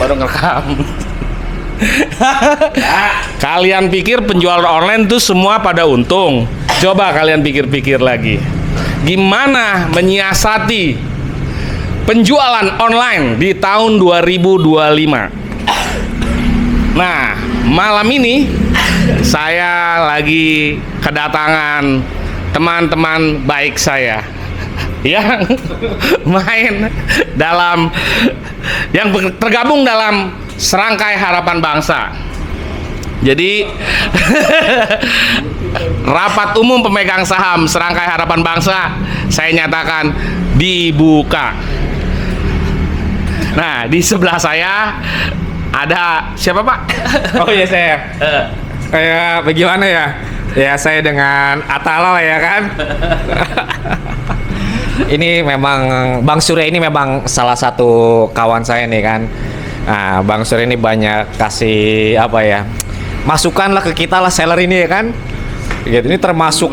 baru ngerekam. Kalian pikir penjual online tuh semua pada untung? Coba kalian pikir-pikir lagi. Gimana menyiasati penjualan online di tahun 2025? Nah, malam ini saya lagi kedatangan teman-teman baik saya yang main dalam, yang tergabung dalam Serangkai Harapan Bangsa. Jadi rapat umum pemegang saham Serangkai Harapan Bangsa saya nyatakan dibuka. Nah, di sebelah saya ada siapa, Pak? Oh iya, saya. Kayak bagaimana ya? Ya, saya dengan Atala ya kan. Ini memang Bang Surya ini memang salah satu kawan saya nih kan. Nah, Bang Surya ini banyak kasih apa ya? Masukan lah ke kita lah seller ini ya kan. Gitu, ini termasuk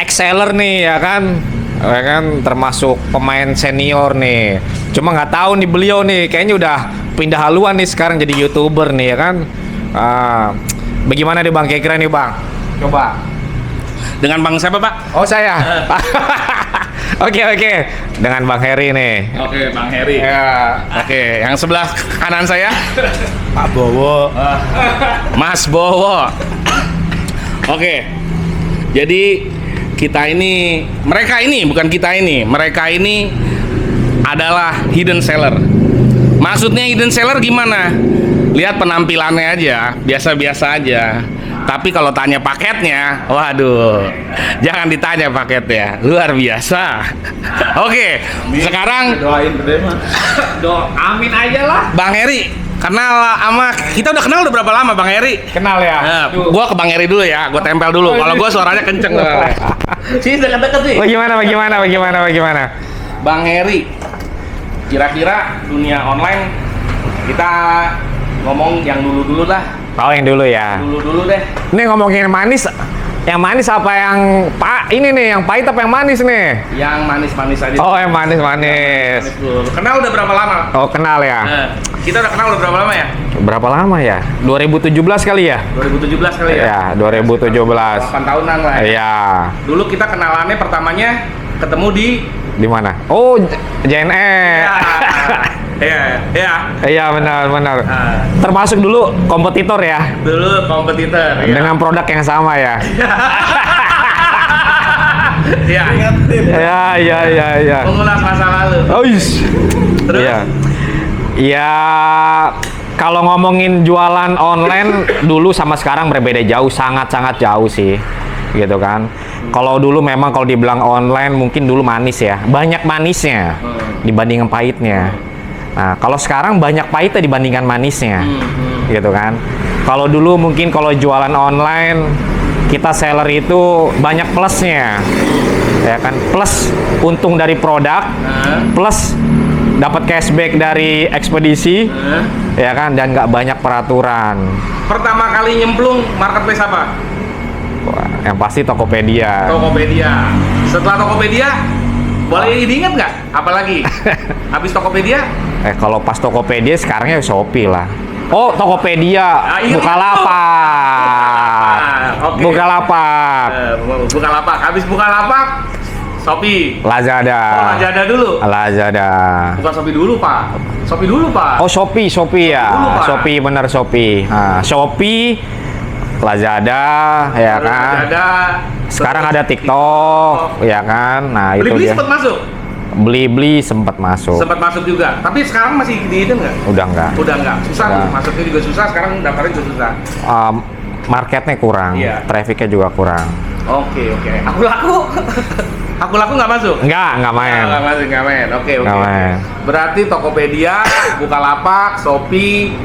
ex-seller nih ya kan. Ya kan, termasuk pemain senior nih. Cuma nggak tahu nih beliau nih kayaknya udah pindah haluan nih sekarang jadi YouTuber nih ya kan. Bagaimana nih Bang kira-kira nih Bang? Coba. Dengan Bang siapa, Pak? Oh, saya. Oke. Dengan Bang Heri nih. Oke, Bang Heri. Ya. Oke, yang sebelah kanan saya Pak Bowo. Mas Bowo. Oke. Jadi mereka ini adalah hidden seller. Maksudnya hidden seller gimana? Lihat penampilannya aja, biasa-biasa aja. Tapi kalau tanya paketnya, waduh, jangan ditanya paketnya, luar biasa. Oke, sekarang Doain gede mah. Amin aja lah. Bang Heri, kenal sama kita udah kenal udah berapa lama, Bang Heri? Kenal ya. Nah, gua ke Bang Heri dulu ya, gua tempel dulu. Kalau gua suaranya kenceng soalnya. Sini deket-deket sih. Bagaimana? Bang Heri, kira-kira dunia online kita ngomong yang dulu-dulu lah. Oh, yang dulu ya. Dulu-dulu deh. Ini ngomongin manis. Yang manis apa yang ini nih, yang pahit apa yang manis nih? Yang manis-manis aja. Oh, yang manis. Manis dulu. Kenal udah berapa lama? Oh, kenal ya. Kita udah kenal udah berapa lama ya? Berapa lama ya? 2017 kali ya? 2017 kali ya? Ya, 2017. 8 tahunan lah ya? Iya. Dulu kita kenalannya pertamanya ketemu Di mana? Oh, JNE. Iya, benar. Termasuk dulu kompetitor ya? Dulu kompetitor ya? Dengan produk yang sama ya? Iya. Iya. Mengulas masa lalu. Oh, Terus? Iya, kalau ngomongin jualan online dulu sama sekarang berbeda jauh, sangat jauh sih, gitu kan. Kalau dulu memang kalau dibilang online mungkin dulu manis ya, banyak manisnya dibandingkan pahitnya. Nah, kalau sekarang banyak pahitnya dibandingkan manisnya, gitu kan. Kalau dulu mungkin kalau jualan online kita seller itu banyak plusnya, ya kan, plus untung dari produk, plus dapat cashback dari ekspedisi, ya kan, dan nggak banyak peraturan. Pertama kali nyemplung marketplace apa? Wah, yang pasti Tokopedia. Setelah Tokopedia, boleh diingat nggak? Apalagi? Habis Tokopedia? Kalau pas Tokopedia sekarangnya Shopee lah. Oh, Tokopedia, Bukalapak. Oke. Bukalapak. Bukalapak. Habis Bukalapak, Shopee. Lazada. Oh, Lazada dulu. Lazada. Bukan Shopee dulu, Pak. Shopee dulu, Pak. Oh, Shopee ya. Dulu, Pak. Shopee, bener Shopee. Nah, Shopee, Lazada, ya kan. Lazada. Sekarang ada TikTok, ya kan. Nah, itu Beli-beli dia. sempat masuk. Beli sempat masuk. Sempat masuk juga. Tapi sekarang masih di hidden nggak? Udah enggak. Susah. Udah. Masuknya juga susah. Sekarang daftarnya juga susah. Marketnya kurang, Iya. trafficnya juga kurang. Oke. Aku laku nggak masuk? Nggak main. Nggak main. Oke. Nggak main. Berarti Tokopedia, Bukalapak, Shopee,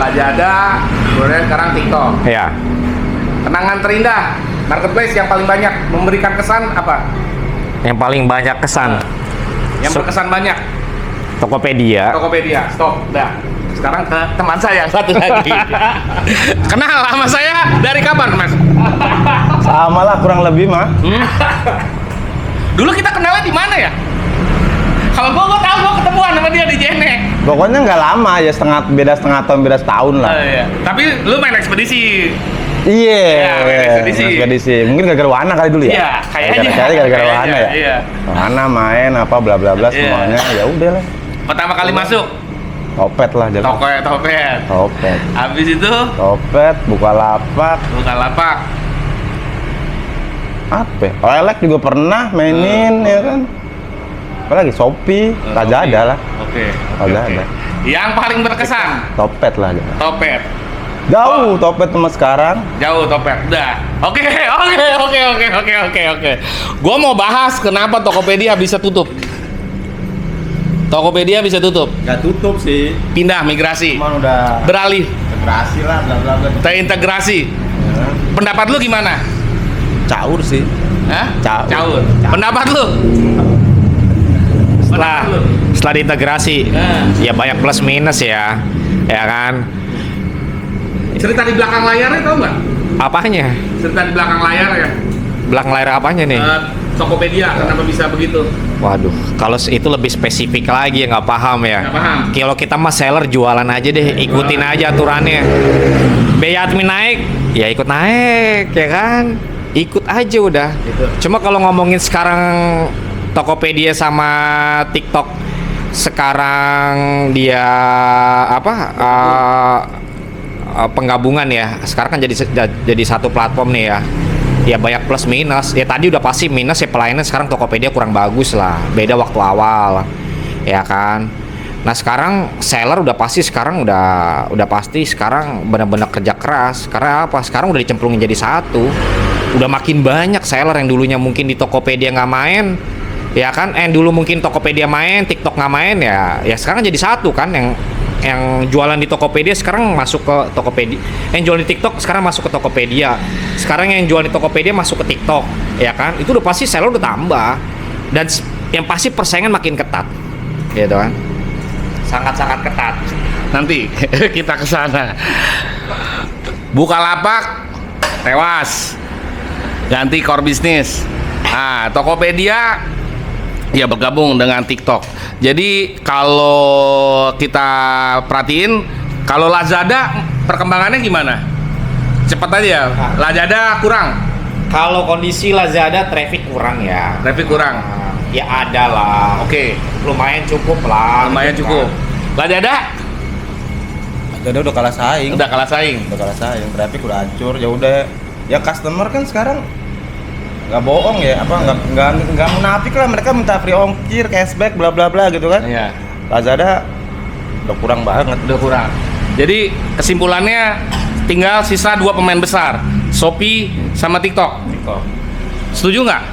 Lazada, kemudian sekarang TikTok. Iya. Kenangan terindah marketplace yang paling banyak memberikan kesan apa? Yang paling banyak kesan. Yang berkesan banyak. Tokopedia. Stop. Dah. Sekarang ke teman saya yang satu lagi. Kenal sama saya dari kapan, Mas? Sama lah kurang lebih mah. Dulu kita kenalnya di mana ya? Kalau gua tahu gua ketemuan sama dia di Jenek. Pokoknya nggak lama ya, beda setengah tahun, beda setahun lah. Oh, iya. Tapi lu main ekspedisi. Iya, ekspedisi. Mungkin gara-gara Wahana kali dulu ya? Iya, kayaknya. Gara-gara Wahana ya? Iya. Wahana main apa bla bla bla Iya. semuanya, ya udah lah. Pertama kali masuk Topet lah jalan. Topet. Topet. Habis itu Topet, Bukalapak, Bukalapak. apa ya? Lelek juga pernah mainin ya kan. Apalagi Shopee, Lazada lah. Oke. Lazada. Yang paling berkesan Topet lah jalan. Topet. Jauh Topet sama sekarang. Jauh Topet. Udah. Oke. Gua mau bahas kenapa Tokopedia bisa tutup. Tokopedia bisa tutup. Nggak tutup sih. Pindah migrasi. Cuman udah Beralih. integrasi lah bla bla bla. Terintegrasi. Pendapat lu gimana? Caur sih. Hah? Caur. Caur. Pendapat lu? Setelah diintegrasi, ya banyak plus minus ya kan. Cerita di belakang layarnya tau nggak? Apanya? Cerita di belakang layar ya. Belakang layar apanya nih? Tokopedia kenapa bisa begitu? Waduh, kalau itu lebih spesifik lagi ya, nggak paham ya. Nggak paham. Kalau kita mah seller jualan aja deh, ikutin aja aturannya. Biaya admin naik, ya ikut naik ya kan. Ikut aja udah. Cuma kalau ngomongin sekarang Tokopedia sama TikTok sekarang dia penggabungan ya. Sekarang kan jadi satu platform nih ya. Ya banyak plus minus. Ya tadi udah pasti minus ya, pelayanan sekarang Tokopedia kurang bagus lah. Beda waktu awal. Ya kan. Nah sekarang seller udah pasti sekarang udah pasti sekarang benar-benar kerja keras. Karena apa? Sekarang udah dicemplungin jadi satu. Udah makin banyak seller yang dulunya mungkin di Tokopedia nggak main, ya kan? Dulu mungkin Tokopedia main, TikTok nggak main ya sekarang jadi satu kan. Yang jualan di Tokopedia sekarang masuk ke Tokopedia. Yang jualan di TikTok sekarang masuk ke Tokopedia. Sekarang yang jualan di Tokopedia masuk ke TikTok, ya kan? Itu udah pasti seller udah tambah. Dan yang pasti persaingan makin ketat, gitu kan? Sangat-sangat ketat. Nanti kita ke sana. Bukalapak tewas. Ganti core bisnis. Nah, Tokopedia ya bergabung dengan TikTok. Jadi kalau kita perhatiin, kalau Lazada perkembangannya gimana? Cepat aja ya. Lazada kurang. Kalau kondisi Lazada traffic kurang ya. Traffic kurang. Ya ada lah. Oke. Lumayan cukup lah. Lumayan gitu cukup. kan. Lazada Udah kalah saing. udah kalah saing. Udah kalah saing. Traffic udah hancur. Ya udah. Ya customer kan sekarang nggak bohong ya, nggak munafik lah, mereka minta free ongkir, cashback, bla bla bla gitu kan. Iya. Lazada udah kurang banget. Udah kurang. Jadi kesimpulannya tinggal sisa dua pemain besar, Shopee sama TikTok. Setuju nggak?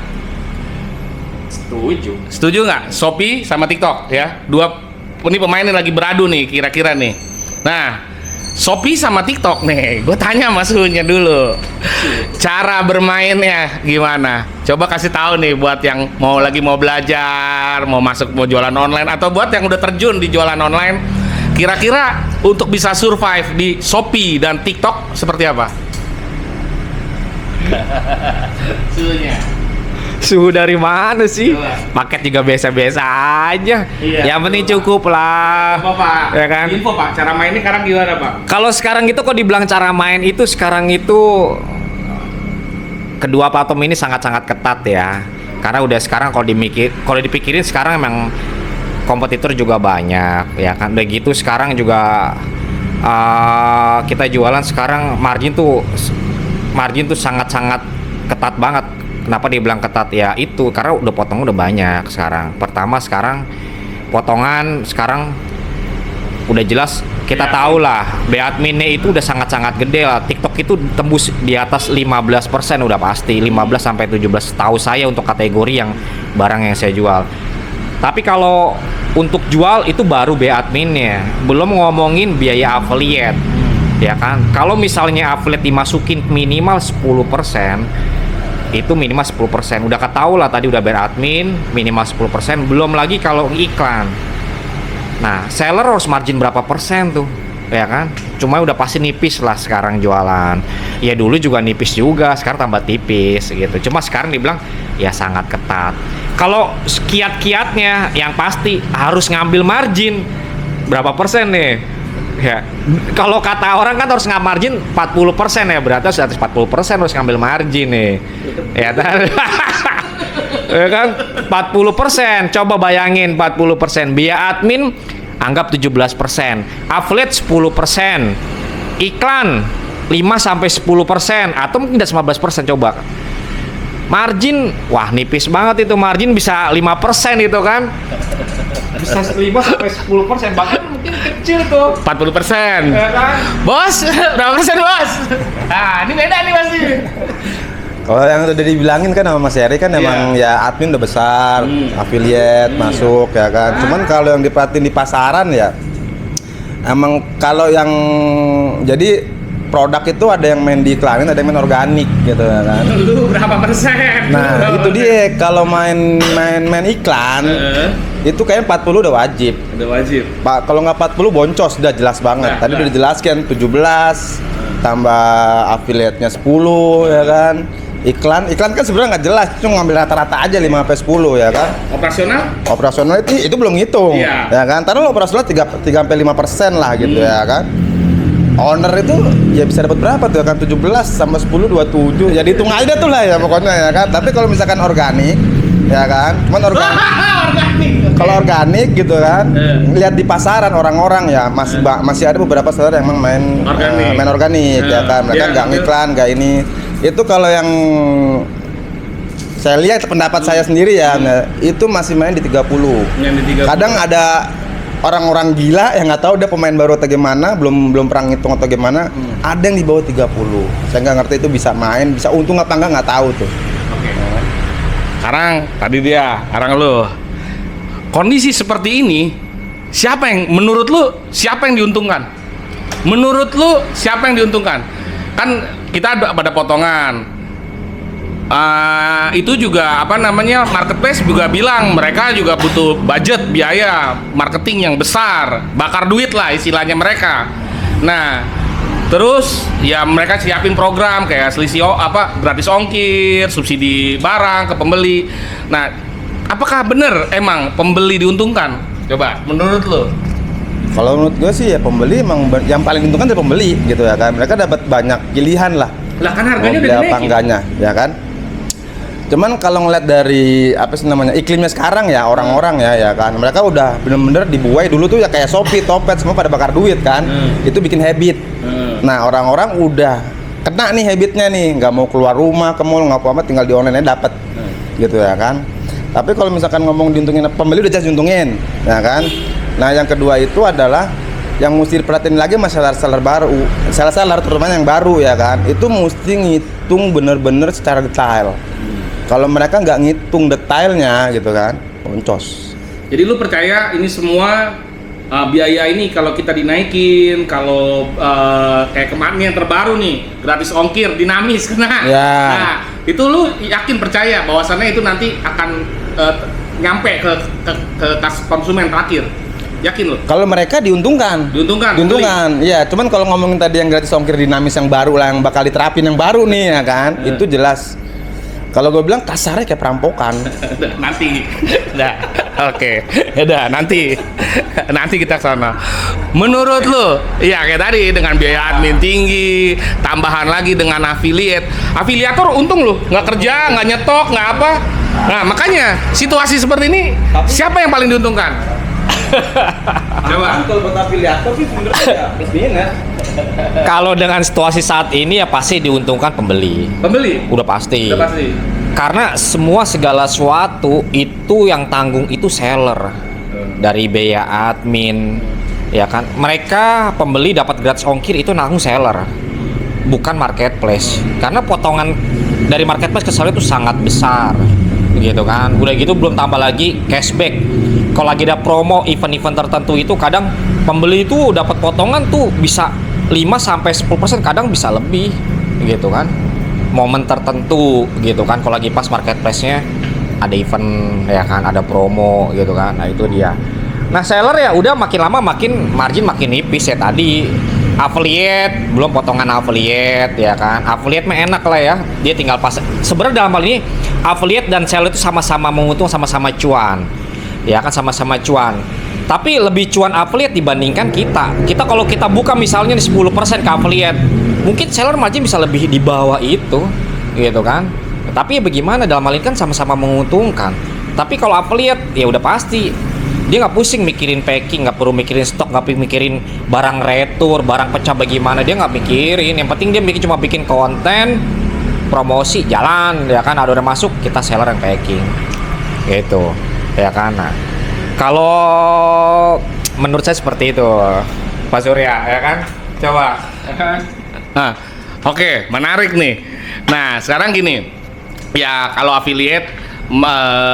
Setuju nggak? Shopee sama TikTok ya. Dua ini pemain yang lagi beradu nih kira-kira nih. Nah, Shopee sama TikTok nih, gue tanya Mas Hunya dulu, cara bermainnya gimana? Coba kasih tahu nih buat yang mau belajar, mau jualan online, atau buat yang udah terjun di jualan online, kira-kira untuk bisa survive di Shopee dan TikTok seperti apa? Suhunya. Suhu dari mana sih? Coba. Paket juga biasa-biasa aja. Iya, Yang penting coba. cukup lah. Apa Pak? Ya kan? Info Pak, cara mainnya sekarang gimana Pak? Kalau sekarang itu kok dibilang cara main itu sekarang itu kedua platform ini sangat-sangat ketat ya. Karena udah sekarang kalau dipikirin sekarang emang kompetitor juga banyak ya kan. Udah gitu sekarang juga kita jualan sekarang margin tuh sangat-sangat ketat banget. Kenapa dibilang ketat ya itu karena udah potong udah banyak sekarang. Pertama sekarang potongan sekarang udah jelas kita tahu lah adminnya itu udah sangat-sangat gede lah. TikTok itu tembus di atas 15% udah pasti 15 sampai 17 tahu saya untuk kategori yang barang yang saya jual. Tapi kalau untuk jual itu baru adminnya, belum ngomongin biaya affiliate ya kan. Kalau misalnya affiliate dimasukin minimal 10%, itu minimal 10%. Udah ketahui lah tadi udah bayar admin minimal 10%, belum lagi kalau iklan. Nah, seller harus margin berapa persen tuh? Ya kan? Cuma udah pasti nipis lah sekarang jualan. Ya dulu juga nipis juga, sekarang tambah tipis gitu. Cuma sekarang dibilang ya sangat ketat. kalau kiat-kiatnya yang pasti harus ngambil margin berapa persen nih? Ya, kalau kata orang kan harus ngambil margin 40% ya, berarti harus 40% harus ngambil margin nih. Ya kan? Ya kan? 40%. Coba bayangin 40%. Biaya admin anggap 17%. Affiliate 10%. Iklan 5-10% atau mungkin udah 15% coba. Margin, wah nipis banget itu, margin bisa 5% itu kan. Bisa 5-10%, bahkan mungkin kecil tuh. 40%. Ya kan? Bos, berapa persen bos? Nah, ini beda nih pasti. Kalau yang udah dibilangin kan sama Mas Heri kan emang ya admin udah besar, affiliate masuk ya kan. Cuman kalau yang diperhatiin di pasaran ya emang kalau yang jadi produk itu ada yang main di iklanin, ada yang main organik gitu ya kan. Lu berapa persen? Nah, itu dia kalau main iklan itu kayaknya 40 udah wajib. Udah wajib. Pak, kalau nggak 40 boncos udah jelas banget. Nah, Tadi udah dijelaskan 17 tambah affiliate-nya 10 ya kan. Iklan kan sebenarnya nggak jelas, cuma ngambil rata-rata aja 5-10 ya kan. Operasional itu belum ngitung, Iya. ya kan. Taruh operasional 3-5% lah gitu ya kan. Owner itu ya bisa dapat berapa tuh kan, 17 sama 10 27. Ya dihitung aja tuh lah ya pokoknya ya kan. Tapi kalau misalkan organik ya kan, cuman organik. Kalau organik gitu kan, lihat di pasaran orang-orang ya masih ada beberapa seller yang emang main organik ya kan. Mereka nggak ngiklan, nggak ini. Itu kalau yang saya lihat pendapat saya sendiri ya, itu masih main di 30. Kadang ada orang-orang gila yang nggak tahu dia pemain baru atau gimana, belum pernah ngitung atau gimana, ada yang di bawah 30. Saya nggak ngerti itu bisa main, bisa untung apa nggak tahu tuh. Oke. Sekarang tadi sekarang lu. Kondisi seperti ini, menurut lu siapa yang diuntungkan? Menurut lu siapa yang diuntungkan? Kan kita ada pada potongan. Itu juga marketplace juga bilang mereka juga butuh budget biaya marketing yang besar, bakar duit lah istilahnya mereka. Nah, terus ya mereka siapin program kayak selisih gratis ongkir, subsidi barang ke pembeli. Nah, apakah benar emang pembeli diuntungkan? Coba menurut lo? Kalau menurut gue sih ya pembeli emang yang paling diuntungkan dari pembeli gitu ya kan. Mereka dapat banyak pilihan lah. Lah kan harganya udah dinaikin. Enggaknya, ya kan. Cuman kalau ngeliat dari iklimnya sekarang ya orang-orang ya kan, mereka udah bener-bener dibuai dulu tuh ya kayak Shopee, Topet semua pada bakar duit kan. Itu bikin habit. Nah, orang-orang udah kena nih habitnya nih, nggak mau keluar rumah ke mall, nggak apa-apa, tinggal di online aja dapat. Gitu ya kan. Tapi kalau misalkan ngomong diuntungin, pembeli udah jelas diuntungin, ya kan. Nah, yang kedua itu adalah yang mesti diperhatiin lagi masalah seller baru, seller terutama yang baru ya kan, itu mesti ngitung bener-bener secara detail. Kalau mereka nggak ngitung detailnya gitu kan, boncos. Jadi lu percaya ini semua biaya ini kalau kita dinaikin, kalau kayak kemarin yang terbaru nih, gratis ongkir, dinamis kena. Ya. Nah, itu lu yakin percaya bahwasannya itu nanti akan nyampe ke konsumen terakhir? Yakin lu? Kalau mereka diuntungkan. Diuntungkan. Iya, cuman kalau ngomongin tadi yang gratis ongkir dinamis yang baru lah, yang bakal diterapin yang baru nih ya kan, itu jelas. Kalau gue bilang kasarnya kayak perampokan. Nanti. Nah, oke. Udah, nanti kita sana. Menurut lu, ya kayak tadi dengan biaya admin tinggi, tambahan lagi dengan affiliate. Afiliator untung lu, nggak kerja, nggak nyetok, nggak apa. Nah, makanya situasi seperti ini siapa yang paling diuntungkan? Coba. Kalau buat afiliator sih sebenarnya ya plus minus. Kalau dengan situasi saat ini ya pasti diuntungkan pembeli. Udah pasti. Karena segala sesuatu itu yang tanggung itu seller. Dari biaya admin, ya kan. Mereka pembeli dapat gratis ongkir itu nanggung seller, bukan marketplace. Karena potongan dari marketplace ke seller itu sangat besar, gitu kan. Udah gitu belum tambah lagi cashback. Kalau lagi ada promo event-event tertentu itu kadang pembeli itu dapat potongan tuh bisa 5-10%, kadang bisa lebih gitu kan, momen tertentu gitu kan. Kalau lagi pas marketplace-nya ada event ya kan, ada promo gitu kan. Nah itu dia. Nah seller ya udah makin lama makin margin makin nipis ya tadi affiliate, belum potongan affiliate ya kan. Affiliate mah enak lah ya. Dia tinggal pas. Sebenarnya dalam hal ini affiliate dan seller itu sama-sama menguntung, sama-sama cuan. Ya kan, sama-sama cuan. Tapi lebih cuan affiliate dibandingkan kita. Kita kalau kita buka misalnya 10% ke affiliate, mungkin seller margin bisa lebih di bawah itu, gitu kan. Tapi ya bagaimana, dalam hal ini kan sama-sama menguntungkan. Tapi kalau affiliate ya udah pasti dia nggak pusing mikirin packing, nggak perlu mikirin stok, nggak perlu mikirin barang retur, barang pecah bagaimana, dia nggak mikirin. Yang penting dia cuma bikin konten, promosi, jalan, ya kan, ada order masuk, kita seller yang packing, gitu, ya kan. Nah, kalau menurut saya seperti itu, Pak Surya, ya kan? Coba. Nah, oke, menarik nih. Nah, sekarang gini, ya kalau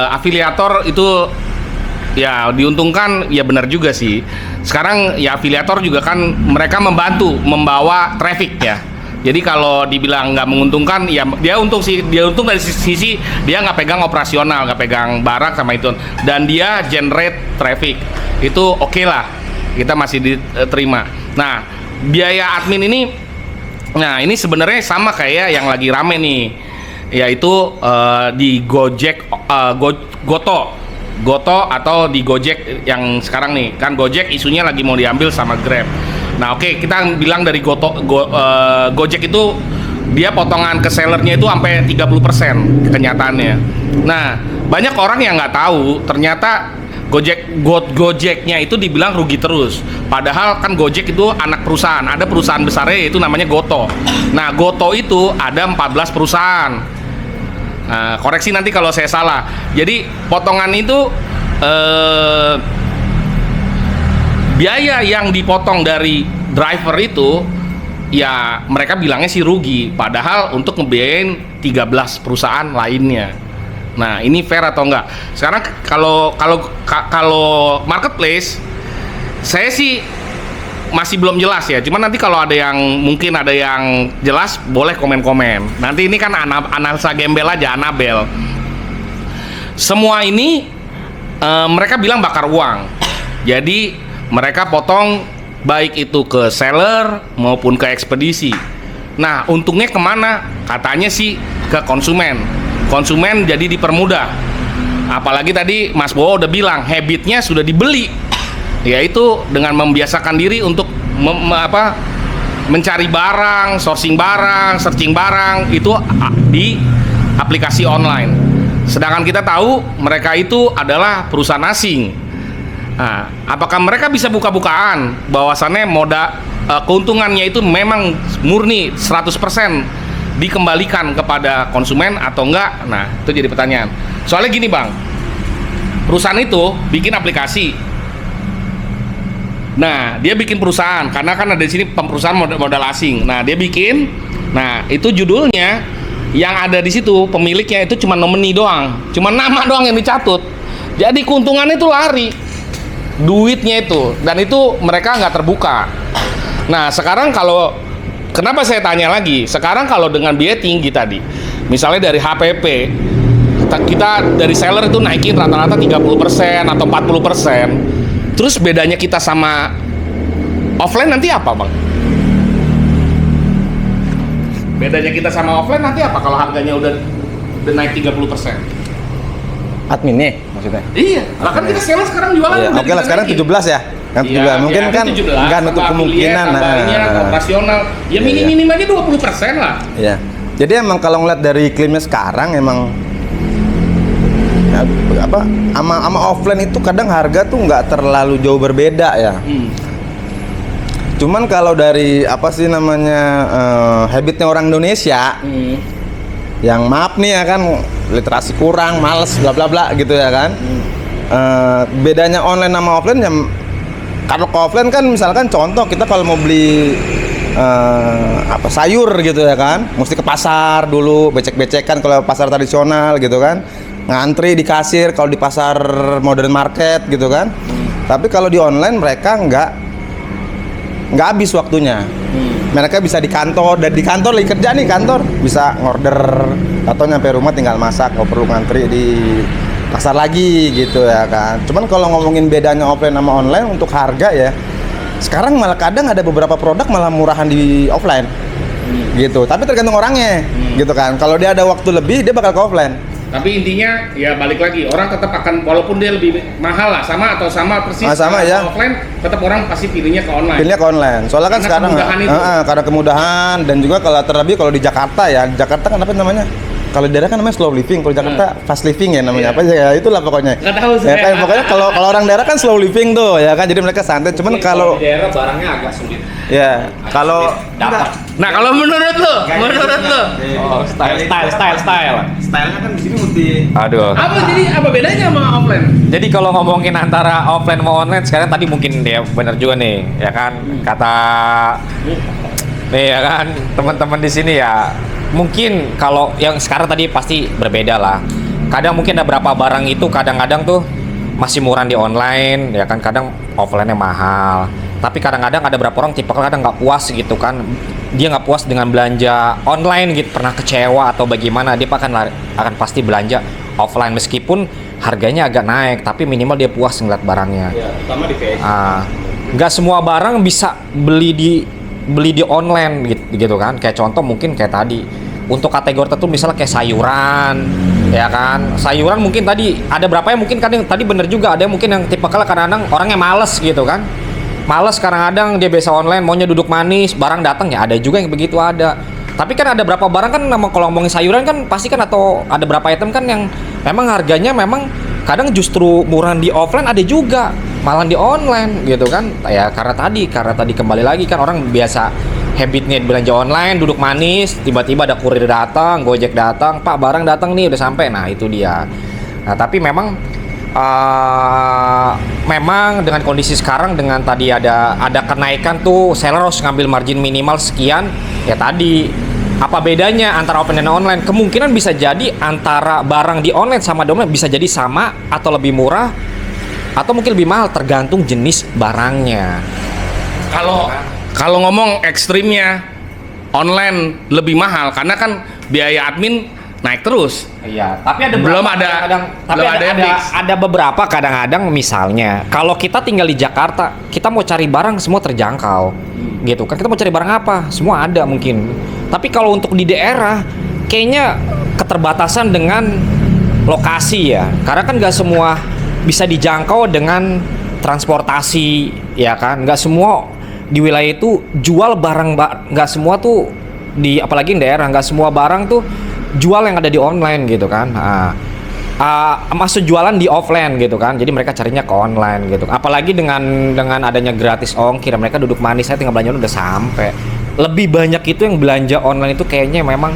afiliator itu ya diuntungkan, ya benar juga sih. Sekarang ya afiliator juga kan mereka membawa traffic ya. Jadi kalau dibilang nggak menguntungkan, ya dia untung sih, dia untung dari sisi dia nggak pegang operasional, nggak pegang barang sama itu, dan dia generate traffic, itu oke lah, kita masih diterima. Nah, biaya admin ini, nah ini sebenarnya sama kayak yang lagi rame nih, yaitu di Gojek, Goto atau di Gojek yang sekarang nih, kan Gojek isunya lagi mau diambil sama Grab. Nah oke, kita bilang dari Gojek itu dia potongan ke sellernya itu sampai 30% kenyataannya. Nah, banyak orang yang nggak tahu ternyata Gojeknya itu dibilang rugi terus. Padahal kan Gojek itu anak perusahaan, ada perusahaan besarnya yaitu namanya Goto. Nah, Goto itu ada 14 perusahaan. Nah, koreksi nanti kalau saya salah. Jadi potongan itu biaya yang dipotong dari driver itu ya mereka bilangnya sih rugi, padahal untuk ngebiayain 13 perusahaan lainnya. Nah, ini fair atau enggak? Sekarang kalau marketplace saya sih masih belum jelas ya. Cuman nanti kalau ada yang mungkin ada yang jelas boleh komen-komen. Nanti ini kan analisa gembel aja, Anabel. Semua ini mereka bilang bakar uang. Jadi mereka potong baik itu ke seller maupun ke ekspedisi. Nah, untungnya kemana? Katanya sih ke konsumen. Konsumen jadi dipermudah. Apalagi tadi Mas Bowo udah bilang habitnya sudah dibeli, yaitu dengan membiasakan diri untuk mencari barang, sourcing barang, searching barang itu di aplikasi online. Sedangkan kita tahu mereka itu adalah perusahaan asing. Nah, apakah mereka bisa buka-bukaan bahwasannya keuntungannya itu memang murni 100% dikembalikan kepada konsumen atau enggak? Nah, itu jadi pertanyaan. Soalnya gini Bang, perusahaan itu bikin aplikasi. Nah, dia bikin perusahaan karena kan ada di sini perusahaan modal asing. Nah, dia bikin, nah itu judulnya yang ada di situ pemiliknya itu cuma nomini doang, cuma nama doang yang dicatut. Jadi keuntungannya itu lari. Duitnya itu, dan itu mereka nggak terbuka. Nah, sekarang kalau kenapa saya tanya lagi, sekarang kalau dengan biaya tinggi tadi, misalnya dari HPP kita dari seller itu naikin rata-rata 30% atau 40%, terus bedanya kita sama offline nanti apa Bang? Bedanya kita sama offline nanti apa kalau harganya udah naik 30%? Adminnya maksudnya? Iya, bahkan kita seller sekarang jualan. Iya, oke lah, sekarang 17 ya. Kan 17. Mungkin kan nggak nutup kemungkinan. Operasional, ya minim aja 20% lah. Iya. Jadi emang kalau ngeliat dari iklimnya sekarang emang ya, sama offline itu kadang harga tuh nggak terlalu jauh berbeda ya. Cuman kalau dari apa sih namanya habitnya orang Indonesia, yang maaf nih ya kan literasi kurang, males, bla bla bla gitu ya kan. Bedanya online sama offline ya, kalau ke offline kan misalkan contoh kita kalau mau beli sayur gitu ya kan, mesti ke pasar dulu, becek-becekan kalau pasar tradisional gitu kan, ngantri di kasir kalau di pasar modern market gitu kan. Tapi kalau di online mereka nggak habis waktunya. Mereka bisa di kantor, dan di kantor lagi kerja nih, kantor bisa ngorder atau nyampe rumah tinggal masak, nggak perlu ngantri di pasar lagi gitu ya kan. Cuman kalau ngomongin bedanya offline sama online untuk harga ya, Sekarang malah kadang ada beberapa produk malah murahan di offline. Gitu. Tapi tergantung orangnya. Gitu kan. Kalau dia ada waktu lebih, dia bakal ke offline. Tapi intinya ya balik lagi, orang tetap akan walaupun dia lebih mahal lah, sama atau sama persis sama ya. offline, tetap orang pasti pilihnya ke online. Pilihnya ke online. Soalnya kan Karena sekarang kemudahan itu. karena kemudahan dan juga kalau terlebih kalau di Jakarta ya, di Jakarta kan apa namanya? Kalau di daerah kan namanya slow living, kalau di Jakarta fast living ya namanya. Apa ya itulah pokoknya. Nggak tahu sih. Ya kan pokoknya kalau orang daerah kan slow living tuh ya kan, jadi mereka santai. Cuman kalau di daerah barangnya agak sulit. ya kalau Dapat. Nah, kalau menurut lo, Oh, style. stylenya kan di sini mesti Aduh. apa bedanya sama offline? Jadi kalau ngomongin antara offline sama online sekarang tadi mungkin dia benar juga nih, ya kan? Kata nih ya kan teman-teman di sini ya. Mungkin kalau yang sekarang tadi pasti berbeda lah. Kadang mungkin ada berapa barang itu kadang-kadang tuh masih murah di online, ya kan? Kadang offline-nya mahal. Tapi kadang-kadang ada berapa orang tipe kadang nggak puas gitu kan, dia nggak puas dengan belanja online gitu, pernah kecewa atau bagaimana, dia akan pasti belanja offline meskipun harganya agak naik, tapi minimal dia puas ngeliat barangnya. ya, terutama di PS. Nggak semua barang bisa beli di online gitu kan, kayak contoh mungkin kayak tadi untuk kategori tertentu misalnya kayak sayuran, ya kan, sayuran mungkin tadi ada berapa ya mungkin kadang tadi bener juga ada yang mungkin yang tipe kadang-kadang orangnya males gitu kan. Males kadang-kadang dia biasa online maunya duduk manis, barang datang ya ada juga yang begitu ada. Tapi kan ada berapa barang kan kalau ngomongin sayuran kan pasti kan atau ada berapa item kan yang memang harganya memang kadang justru murah di offline, ada juga malah di online gitu kan. Ya karena tadi kembali lagi kan orang biasa habitnya belanja online, duduk manis, tiba-tiba ada kurir datang, Gojek datang, Pak barang datang nih udah sampai. Nah, itu dia. Nah, tapi memang dengan kondisi sekarang dengan tadi ada kenaikan tuh seller harus ngambil margin minimal sekian ya tadi apa bedanya antara offline dan online? Kemungkinan bisa jadi antara barang di online sama di online bisa jadi sama atau lebih murah atau mungkin lebih mahal tergantung jenis barangnya. Kalau ngomong ekstrimnya online lebih mahal karena kan biaya admin naik terus. Iya, tapi ada Belum beberapa ada- kadang, tapi belum ada, ada yang ada, fix. ada beberapa kadang-kadang misalnya kalau kita tinggal di Jakarta, kita mau cari barang semua terjangkau. Gitu kan. Kita mau cari barang apa? Semua ada mungkin. Tapi kalau untuk di daerah kayaknya keterbatasan dengan lokasi ya. Karena kan nggak semua bisa dijangkau dengan transportasi, ya kan? Nggak semua di wilayah itu jual barang, nggak semua tuh apalagi di daerah nggak semua barang tuh jual yang ada di online gitu kan. Maksud jualan di offline gitu kan, jadi mereka carinya ke online gitu. Apalagi dengan adanya gratis ongkir, mereka duduk manis saya tinggal belanja udah sampai. Lebih banyak itu yang belanja online itu kayaknya memang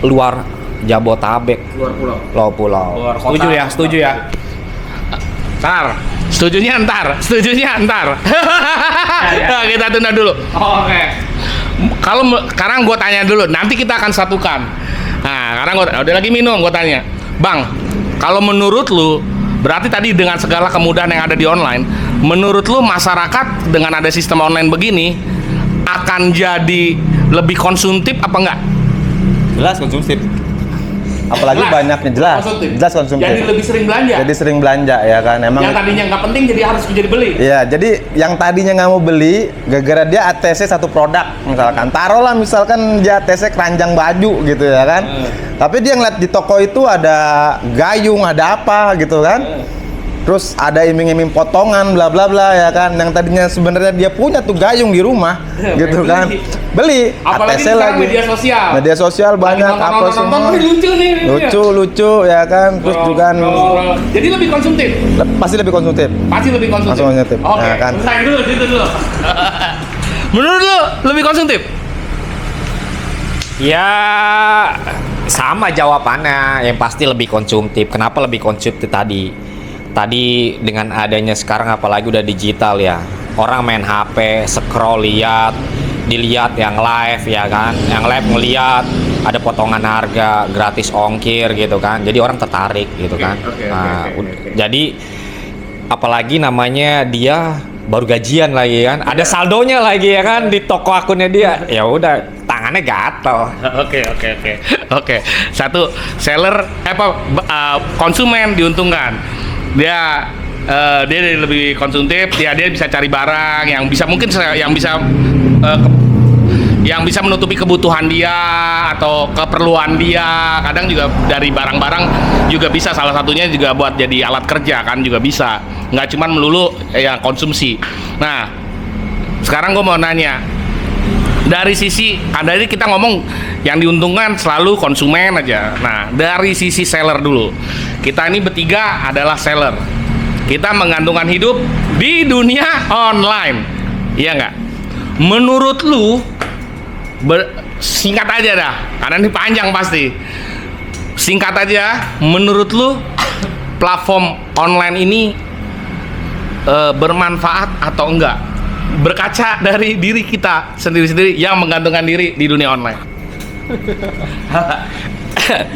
luar Jabotabek, luar pulau. Luar kota. Setuju ya. Setujunya ntar. Nah, kita tunda dulu. Oke. Kalau sekarang gue tanya dulu, nanti kita akan satukan. Nah, sekarang udah lagi minum, gue tanya, Bang, kalau menurut lu, berarti tadi dengan segala kemudahan yang ada di online, menurut lu masyarakat dengan ada sistem online begini akan jadi lebih konsumtif apa enggak? Jelas konsumtif. Apalagi Jelas. banyaknya jelas konsumtif. Jadi lebih sering belanja. Jadi sering belanja ya kan emang. Yang tadinya nggak penting jadi harus jadi beli. Iya, jadi yang tadinya nggak mau beli, gara-gara dia ATC satu produk, misalkan. Taruhlah misalkan dia ATC keranjang baju gitu ya kan. Tapi dia ngeliat di toko itu ada gayung, ada apa gitu kan. Terus ada iming-iming potongan bla bla bla ya kan. Yang tadinya sebenarnya dia punya tuh gayung di rumah gitu kan. Beli Apalagi ATC sekarang lagi. media sosial. Banyak apa semua. Ini lucu nih. Lucu ya kan. Terus juga Jadi lebih konsumtif. pasti lebih konsumtif. Pasti lebih konsumtif. Langsung konsumtif. Oke, Nah, kan. selesai dulu, situ dulu. Menurut lu lebih konsumtif? Ya sama jawabannya, yang pasti lebih konsumtif. Kenapa lebih konsumtif tadi? Tadi dengan adanya sekarang apalagi udah digital ya, orang main HP, scroll dilihat yang live ya kan, yang live ngeliat ada potongan harga, gratis ongkir gitu kan, jadi orang tertarik gitu kan. Oke. Jadi apalagi namanya dia baru gajian lagi kan, ada saldonya lagi ya kan di toko akunnya dia, ya udah tangannya gatel. Oke. Satu, seller konsumen diuntungkan. Dia Dia lebih konsumtif, ya dia bisa cari barang yang bisa mungkin yang bisa menutupi kebutuhan dia atau keperluan dia. Kadang juga dari barang-barang juga bisa, salah satunya juga buat jadi alat kerja kan juga bisa, nggak cuman melulu yang konsumsi. Nah sekarang gue mau nanya, dari sisi dari kita ngomong yang diuntungkan selalu konsumen aja. Nah dari sisi seller dulu, kita ini bertiga adalah seller, kita menggantungkan hidup di dunia online, iya nggak? Menurut lu, singkat aja dah, karena ini panjang pasti. Singkat aja, menurut lu platform online ini bermanfaat atau enggak? Berkaca dari diri kita sendiri-sendiri yang menggantungkan diri di dunia online.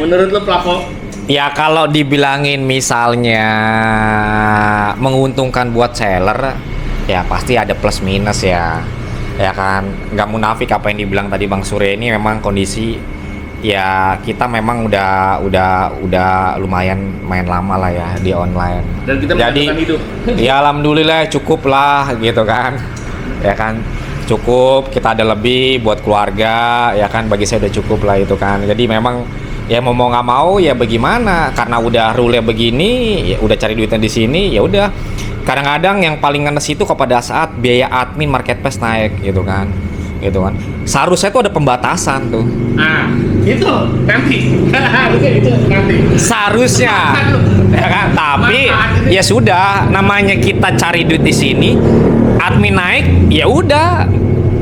Menurut lu platform? Ya kalau dibilangin misalnya menguntungkan buat seller, ya pasti ada plus minus ya. Ya kan, nggak munafik apa yang dibilang tadi Bang Surya, ini memang kondisi ya kita memang udah lumayan main lama lah ya di online. Dan kita jadi hidup. Ya alhamdulillah cukup lah gitu kan, ya kan cukup, kita ada lebih buat keluarga, ya kan bagi saya udah cukup lah itu kan. Jadi memang ya mau nggak mau ya bagaimana, karena udah rule begini, ya udah cari duitnya di sini, ya udah. Kadang-kadang yang paling ngenes itu kepada saat biaya admin marketplace naik gitu kan. Seharusnya tuh ada pembatasan tuh. Ah, itu nanti. Itu nanti. Seharusnya, ya kan? Tapi ya sudah, namanya kita cari duit di sini, admin naik, ya udah,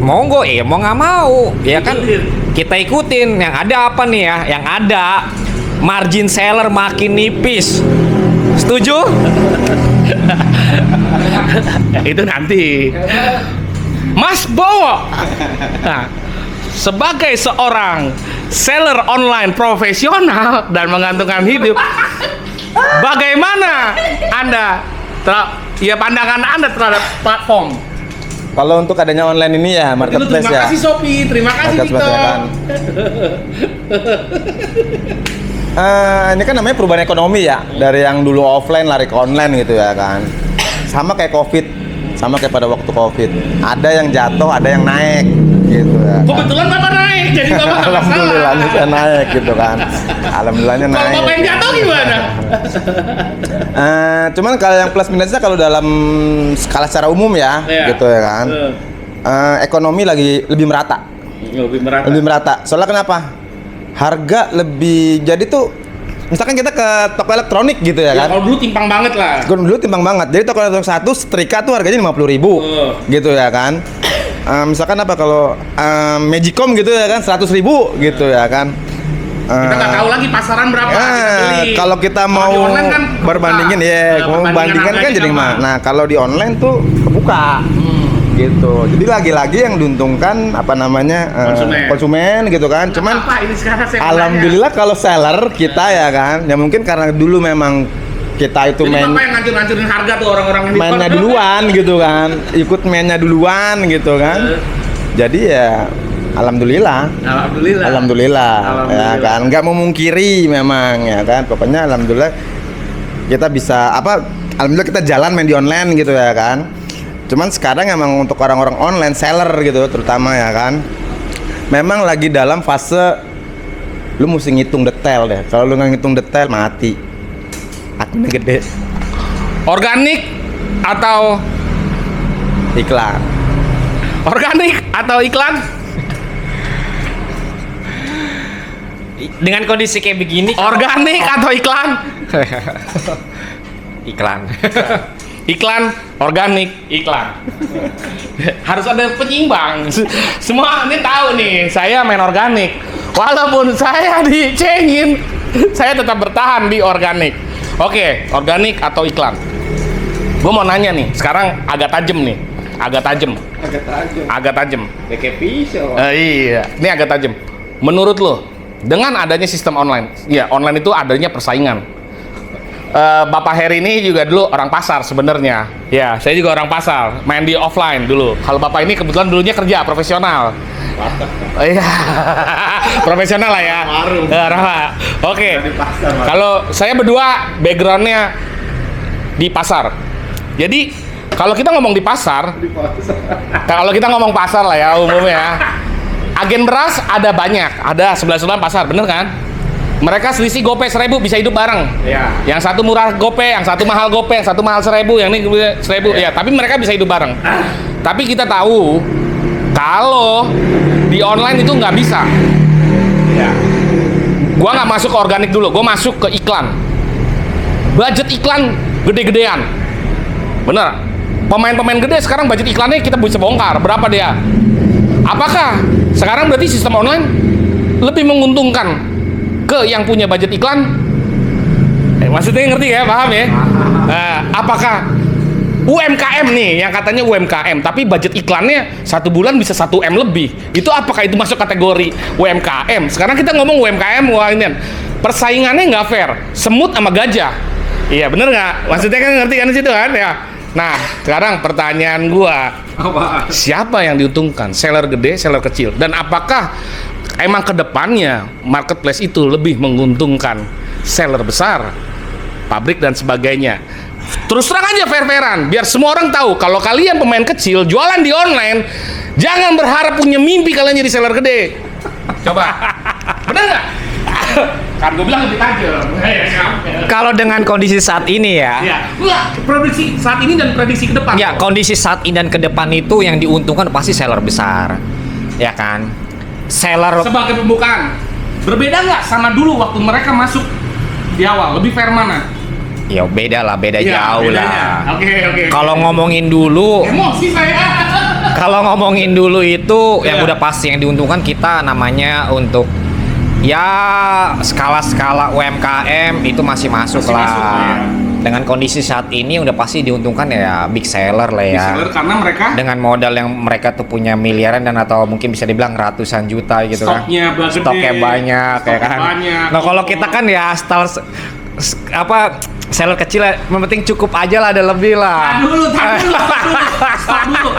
monggo mau nggak mau, ya kan? Kita ikutin. Yang ada apa nih ya? Yang ada margin seller makin nipis. Setuju? Itu nanti. Mas Bowo, nah, sebagai seorang seller online profesional dan menggantungkan hidup, bagaimana Anda pandangan Anda terhadap platform? Kalau untuk adanya online ini ya marketplace Terima ya. kasih Shopee, terima kasih Tito. Marketplace ya kan. Ini kan namanya perubahan ekonomi ya, dari yang dulu offline lari ke online gitu ya kan. Sama kayak COVID, sama kayak pada waktu COVID. Ada yang jatuh, ada yang naik gitu ya. Kebetulan Bapak naik, jadi Bapak nggak masalah. Alhamdulillahnya saya naik gitu kan. Alhamdulillahnya Kalau naik. Bapak yang jatuh gimana? Cuman kalau yang plus minusnya kalau dalam skala secara umum ya, Iya. gitu ya kan. Ekonomi lagi lebih merata. Lebih merata. Lebih merata. Soalnya kenapa? Harga lebih, jadi tuh misalkan kita ke toko elektronik gitu ya Ya, kan. kalau dulu timpang banget lah. Kalau dulu timbang banget. Jadi toko elektronik satu setrika tuh harganya 50.000 gitu ya kan. Misalkan apa kalau Magicom gitu ya kan 100.000 gitu ya kan. Kita nggak tahu lagi pasaran berapa kita beli. Kalau kita Kalau mau di online kan berbandingin kebuka. ya, mau bandingkan kan harganya jadi sama. Nah, kalau di online tuh kebuka. Gitu. Jadi lagi-lagi yang diuntungkan apa namanya konsumen gitu kan. Cuman apa ini sekarang saya alhamdulillah kalau seller kita ya kan, ya mungkin karena dulu memang kita itu jadi Bapak yang ngancur-ngancurin harga tuh orang-orang yang mainnya duluan gitu kan, ikut mainnya duluan gitu kan. Jadi ya alhamdulillah ya kan, nggak memungkiri memang ya kan. Pokoknya alhamdulillah kita bisa alhamdulillah kita jalan main di online gitu ya kan. Cuman sekarang emang untuk orang-orang online seller gitu terutama ya kan, memang lagi dalam fase lu mesti ngitung detail deh. Kalau lu nggak ngitung detail mati, adminnya gede. Organik atau Iklan. organik atau iklan? Dengan kondisi kayak begini, Organik atau iklan? iklan. Iklan, organik, iklan. Harus ada penyeimbang. Semua ini tahu nih, saya main organik. Walaupun saya dicengin, saya tetap bertahan di organik. Oke, organik atau iklan? Gue mau nanya nih, sekarang agak tajam nih. Agak tajam. Kayak pisau. Iya, ini agak tajam. Menurut lo, dengan adanya sistem online, ya online itu adanya persaingan. Bapak Heri ini juga dulu orang pasar sebenarnya. Ya, saya juga orang pasar, main di offline dulu. Kalau Bapak ini kebetulan dulunya kerja profesional. Iya, profesional lah ya. Oke. Kalau saya berdua backgroundnya di pasar, Jadi kalau kita ngomong di pasar, kalau kita ngomong pasar lah ya umumnya, agen beras ada banyak, ada 11 pasar, bener kan? Mereka selisih gope 1.000 bisa hidup bareng. Iya. Yang satu murah gope, yang satu mahal gope, yang satu mahal 1.000, yang ini 1.000. Ya, tapi mereka bisa hidup bareng. Tapi kita tahu kalau di online itu nggak bisa. Ya. Gua nggak masuk ke organik dulu, gua masuk ke iklan. Budget iklan gede-gedean. Bener. Pemain-pemain gede sekarang budget iklannya kita bisa bongkar. Berapa dia? Apakah sekarang berarti sistem online lebih menguntungkan ke yang punya budget iklan? Maksudnya ngerti ya, paham ya? Nah, apakah UMKM nih yang katanya UMKM tapi budget iklannya 1 bulan bisa 1 M lebih, itu apakah itu masuk kategori UMKM? Sekarang kita ngomong UMKM, wah ini persaingannya nggak fair, semut sama gajah. Iya bener nggak? Maksudnya kan ngerti kan di situ kan ya? Nah sekarang pertanyaan gua, siapa yang diuntungkan? Seller gede, seller kecil, dan apakah emang kedepannya marketplace itu lebih menguntungkan seller besar, pabrik dan sebagainya? Terus terang aja fair-fairan, biar semua orang tahu kalau kalian pemain kecil jualan di online, jangan berharap punya mimpi kalian jadi seller gede. Coba, bener nggak? Kan gue bilang lebih tajam. Kalau dengan kondisi saat ini ya, Ya, prediksi saat ini dan prediksi ke depan. ya kondisi saat ini dan ke depan itu yang diuntungkan pasti seller besar, ya kan? Seller Sebagai pembukaan, berbeda nggak sama dulu waktu mereka masuk di awal? Lebih fair mana? ya beda lah, beda Ya, jauh bedanya. lah. Oke. Kalau ngomongin dulu, Emosi saya. kalau ngomongin dulu itu yang Iya. udah pasti yang diuntungkan kita namanya untuk ya skala-skala UMKM itu masih masuk Masih lah. masuk, ya. Dengan kondisi saat ini udah pasti diuntungkan ya big seller lah ya. Seller karena mereka Dengan modal yang mereka tuh punya miliaran dan atau mungkin bisa dibilang ratusan juta gitu kan. stoknya gede, Stoknya banyak ya stoknya kan. banyak. Nah kalau kita kan ya seller kecil ya, yang penting cukup aja lah, ada lebih lah. Stop dulu.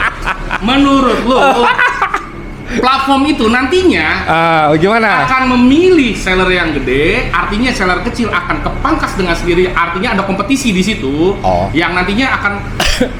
Menurut lo, platform itu nantinya Gimana? akan memilih seller yang gede, artinya seller kecil akan kepangkas dengan sendiri, artinya ada kompetisi di situ, Oh. yang nantinya akan,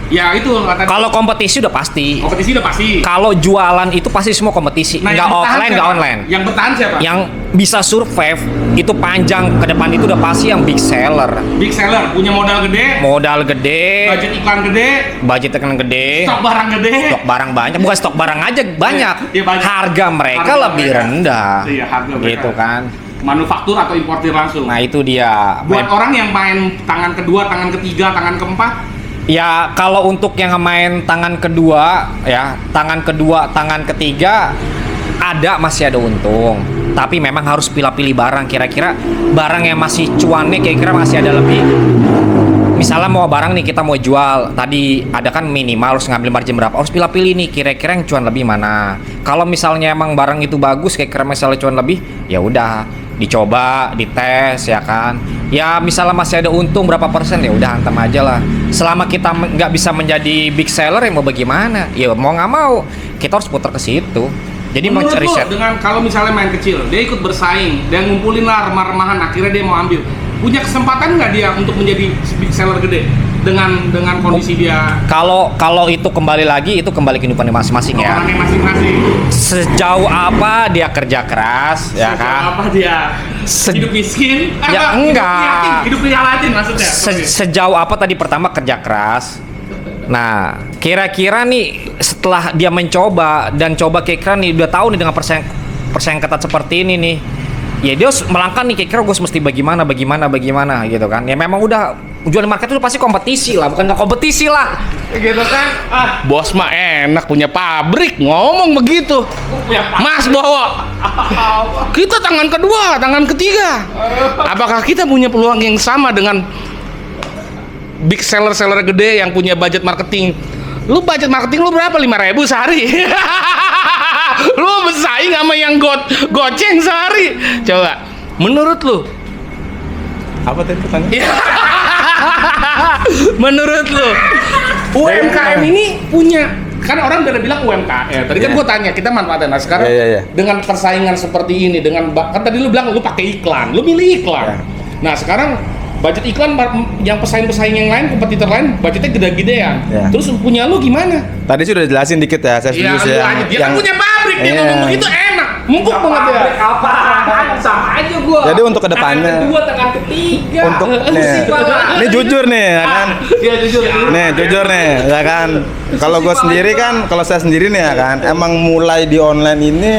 ya itu kata Kalau kompetisi udah pasti. kompetisi udah pasti. Kalau jualan itu pasti semua kompetisi, Nah, nggak yang bertahan offline, siapa? nggak online. Yang bertahan siapa? Yang bisa survive itu panjang ke depan itu udah pasti yang big seller. Big seller punya modal gede, Modal gede, budget iklan gede, budget tekan gede, stok barang gede. stok barang banyak, bukan stok barang aja banyak. Iya, banyak. Harga mereka Harga lebih mereka. rendah. Iya, harga mereka. Gitu kan. Manufaktur atau importir langsung. Nah, itu dia. Buat orang yang main tangan kedua, tangan ketiga, tangan keempat, Ya, kalau untuk yang main tangan kedua, ya, tangan kedua, tangan ketiga masih ada untung. Tapi memang harus pilih-pilih barang, kira-kira barang yang masih cuannya kira-kira masih ada lebih. Misalnya mau barang nih kita mau jual, tadi ada kan minimal harus ngambil margin berapa, harus pilih-pilih nih kira-kira yang cuan lebih mana. Kalau misalnya emang barang itu bagus, kira-kira misalnya cuan lebih, ya udah dicoba, dites ya kan. Ya misalnya masih ada untung berapa persen, ya udah hantam aja lah. Selama kita nggak bisa menjadi big seller, ya mau bagaimana? Ya mau nggak mau kita harus putar ke situ. Jadi mau menurut lo riset. dengan kalau misalnya main kecil, dia ikut bersaing, dia ngumpulin lah remah-remahan, akhirnya dia mau ambil. Punya kesempatan nggak dia untuk menjadi big seller gede dengan kondisi dia Kalau itu kembali lagi, itu kembali kehidupan masing-masing ya. orangnya masing-masing? Sejauh apa dia kerja keras, ya Sejauh kan? apa dia hidup miskin? Ya, Apa? enggak. Hidup prihatin maksudnya. Sejauh apa tadi pertama kerja keras. Nah, kira-kira nih setelah dia mencoba dan coba kira-kira nih udah tahu nih dengan persaingan ketat seperti ini nih. Ya dia harus melangkah nih kira-kira gue mesti bagaimana gitu kan. Ya memang udah jual market itu pasti kompetisi lah, bukan nggak kompetisi lah. Gitu kan. Bos mah enak punya pabrik ngomong begitu. Mas Bowo, kita tangan kedua, tangan ketiga. Apakah kita punya peluang yang sama dengan big seller gede yang punya budget marketing? Lu budget marketing lu berapa? 5.000 sehari. Lu bersaing sama yang goceng sehari. Coba, menurut lu? Apa tadi pertanyaan? Menurut lu UMKM ini punya, kan orang udah bilang UMKM. Tadi kan Iya. gue tanya, kita manfaatin. Nah sekarang Iya. dengan persaingan seperti ini, dengan kan tadi lu bilang lu pakai iklan, lu milih iklan. Iya. Nah sekarang budget iklan yang pesaing-pesaing yang lain, kompetitor lain budgetnya gede-gedean. Ya. Terus punya lu gimana? Tadi sudah jelasin dikit ya, saya Iya, setuju sih lu ya. aja. Dia kan punya pabrik, dia Iya. ngomong begitu enak. Mumpuk banget ya. Apaan? Sama aja gua. Jadi untuk kedepannya, Tangan kedua, tangan ketiga. untuk ini jujur nih, ya kan? Iya jujur. Nih jujur nih, ya kan. Kalau gue sendiri kan, kalau saya sendiri nih ya kan, emang mulai di online ini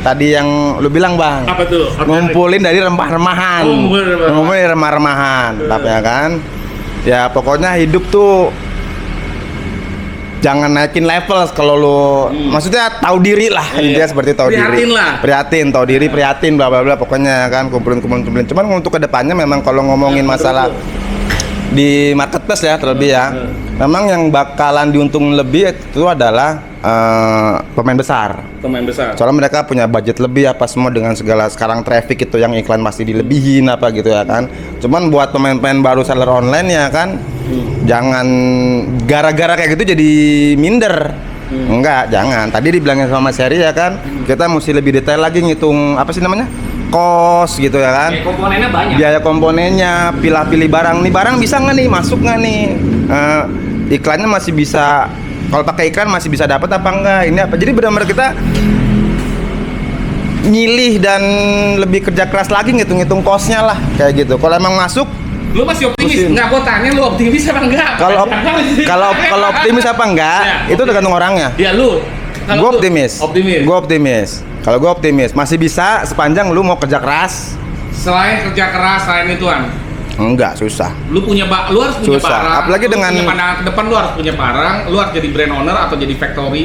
tadi yang lu bilang bang, Apa tuh? ngumpulin dari remah-remahan, Oh, ngumpulin ngumpulin dari remah-remahan, tapi ya kan, ya pokoknya hidup tuh jangan naikin level kalau lu, maksudnya tahu diri lah, intinya seperti tahu Prihatin diri, lah. prihatin, tahu diri, prihatin, bla bla bla, pokoknya kan kumpulin. Cuman untuk kedepannya memang kalau ngomongin masalah di marketplace ya terlebih ya, memang yang bakalan diuntung lebih itu adalah pemain besar. Pemain besar. Soalnya mereka punya budget lebih apa semua dengan segala sekarang traffic itu yang iklan masih dilebihin apa gitu ya kan. Cuman buat pemain-pemain baru seller online ya kan, jangan gara-gara kayak gitu jadi minder. Enggak, jangan. Tadi dibilangin sama Mas Heri ya kan, kita mesti lebih detail lagi ngitung apa sih namanya? Kos gitu ya kan. Komponennya banyak. Biaya komponennya, pilih-pilih barang. Nih barang bisa nggak nih, masuk nggak nih? Iklannya masih bisa, kalau pakai iklan masih bisa dapat apa enggak? Ini apa? Jadi benar-benar kita nyilih dan lebih kerja keras lagi ngitung-ngitung kosnya lah kayak gitu. Kalau emang masuk, Lu masih optimis? Mesti. Enggak, gua tanya lu optimis apa enggak? kalau optimis apa enggak, Ya, itu tergantung orangnya. Ya lu. Kalau Gue lu, optimis. Optimis. Gue optimis. Kalau gue optimis, masih bisa sepanjang lu mau kerja keras. Selain kerja keras, selain ituan. Enggak, susah. Lu lu harus punya Susah. barang. Apalagi lu dengan- punya pandangan ke depan, lu harus punya barang, lu harus jadi brand owner atau jadi factory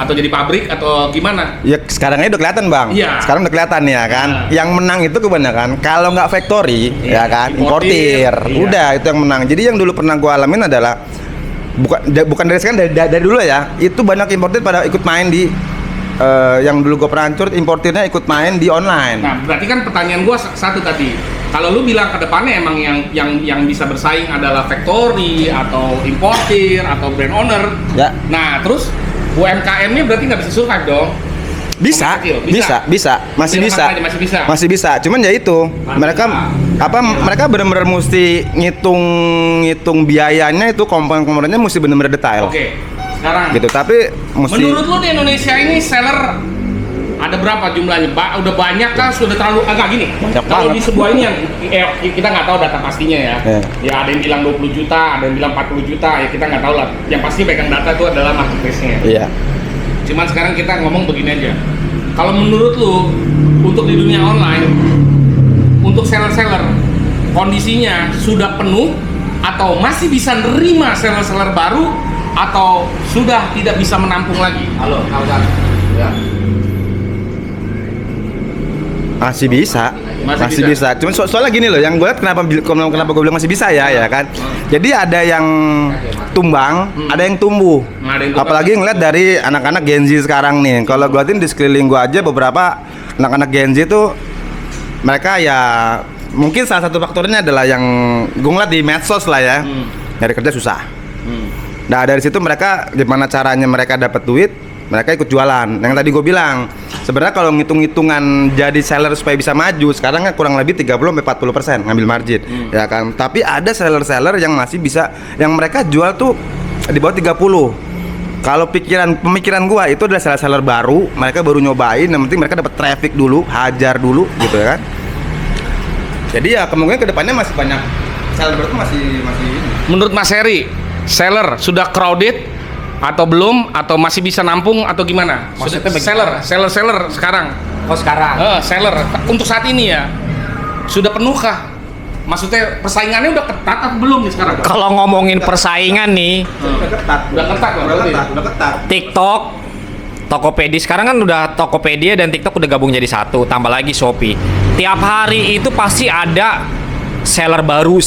atau jadi pabrik atau gimana? Ya sekarang aja udah kelihatan bang. Iya. Sekarang udah kelihatan ya kan. Nah. Yang menang itu kebanyakan kalau nggak factory Iya, ya kan, importir. importir. Iya. Udah itu yang menang. Jadi yang dulu pernah gua alamin adalah bukan dari sekarang, dari dulu ya. Itu banyak importir pada ikut main di yang dulu gua pernah hancur, importirnya ikut main di online. Nah, berarti kan pertanyaan gua satu tadi. Kalau lu bilang ke depannya emang yang bisa bersaing adalah factory atau importir atau brand owner. Ya. Nah, terus UMKM-nya berarti nggak bisa survive dong? Bisa, Kecil, bisa, masih Dengan bisa. harganya masih bisa. Masih bisa. Cuman ya itu, mereka benar-benar mesti ngitung biayanya itu, komponen-komponennya mesti benar-benar detail. Oke. Sekarang Gitu, tapi mesti menurut lu di Indonesia ini seller ada berapa jumlahnya? Udah banyak kah? Sudah terlalu agak gini. Banyak Kalau banget. di sebuah ini yang kita nggak tahu data pastinya ya. Iya. Ya ada yang bilang 20 juta, ada yang bilang 40 juta, ya kita nggak tahu lah. Yang pasti pegang data itu adalah marketplace-nya. Iya. Cuman sekarang kita ngomong begini aja. Kalau menurut lu untuk di dunia online, untuk seller-seller kondisinya sudah penuh atau masih bisa nerima seller-seller baru atau sudah tidak bisa menampung lagi? Halo, kawan. Ya. Masih bisa. Masih Masih bisa. Cuman soalnya gini loh, yang gue lihat kenapa gue bilang masih bisa ya kan. Jadi ada yang tumbang, ada yang tumbuh. Nah, ada yang tumbang. Apalagi ngeliat dari anak-anak Gen Z sekarang nih. Kalau gue liatin di sekeliling gue aja beberapa anak-anak Gen Z tuh mereka ya mungkin salah satu faktornya adalah yang gue ngeliat di medsos lah ya. Nyari kerja susah. Nah dari situ mereka gimana caranya mereka dapat duit, mereka ikut jualan. Yang tadi gue bilang, sebenarnya kalau ngitung-ngitungan jadi seller supaya bisa maju, sekarang kan kurang lebih 30-40% ngambil margin, ya kan. Tapi ada seller-seller yang masih bisa, yang mereka jual tuh di bawah 30. Kalau pemikiran gua itu adalah seller-seller baru, mereka baru nyobain, yang penting mereka dapat traffic dulu, hajar dulu, gitu ya kan. Jadi ya kemungkinan kedepannya masih banyak seller baru tuh masih ini. Menurut Mas Heri, seller sudah crowded atau belum, atau masih bisa nampung atau gimana? Maksudnya Seller sekarang. Oh sekarang. Seller untuk saat ini ya sudah penuhkah? Maksudnya persaingannya udah ketat atau belum nih sekarang? Kalau ngomongin persaingan nih, Udah ketat lah, udah ketat. TikTok, Tokopedia sekarang kan udah Tokopedia dan TikTok udah gabung jadi satu, tambah lagi Shopee. Tiap hari itu pasti ada seller baru.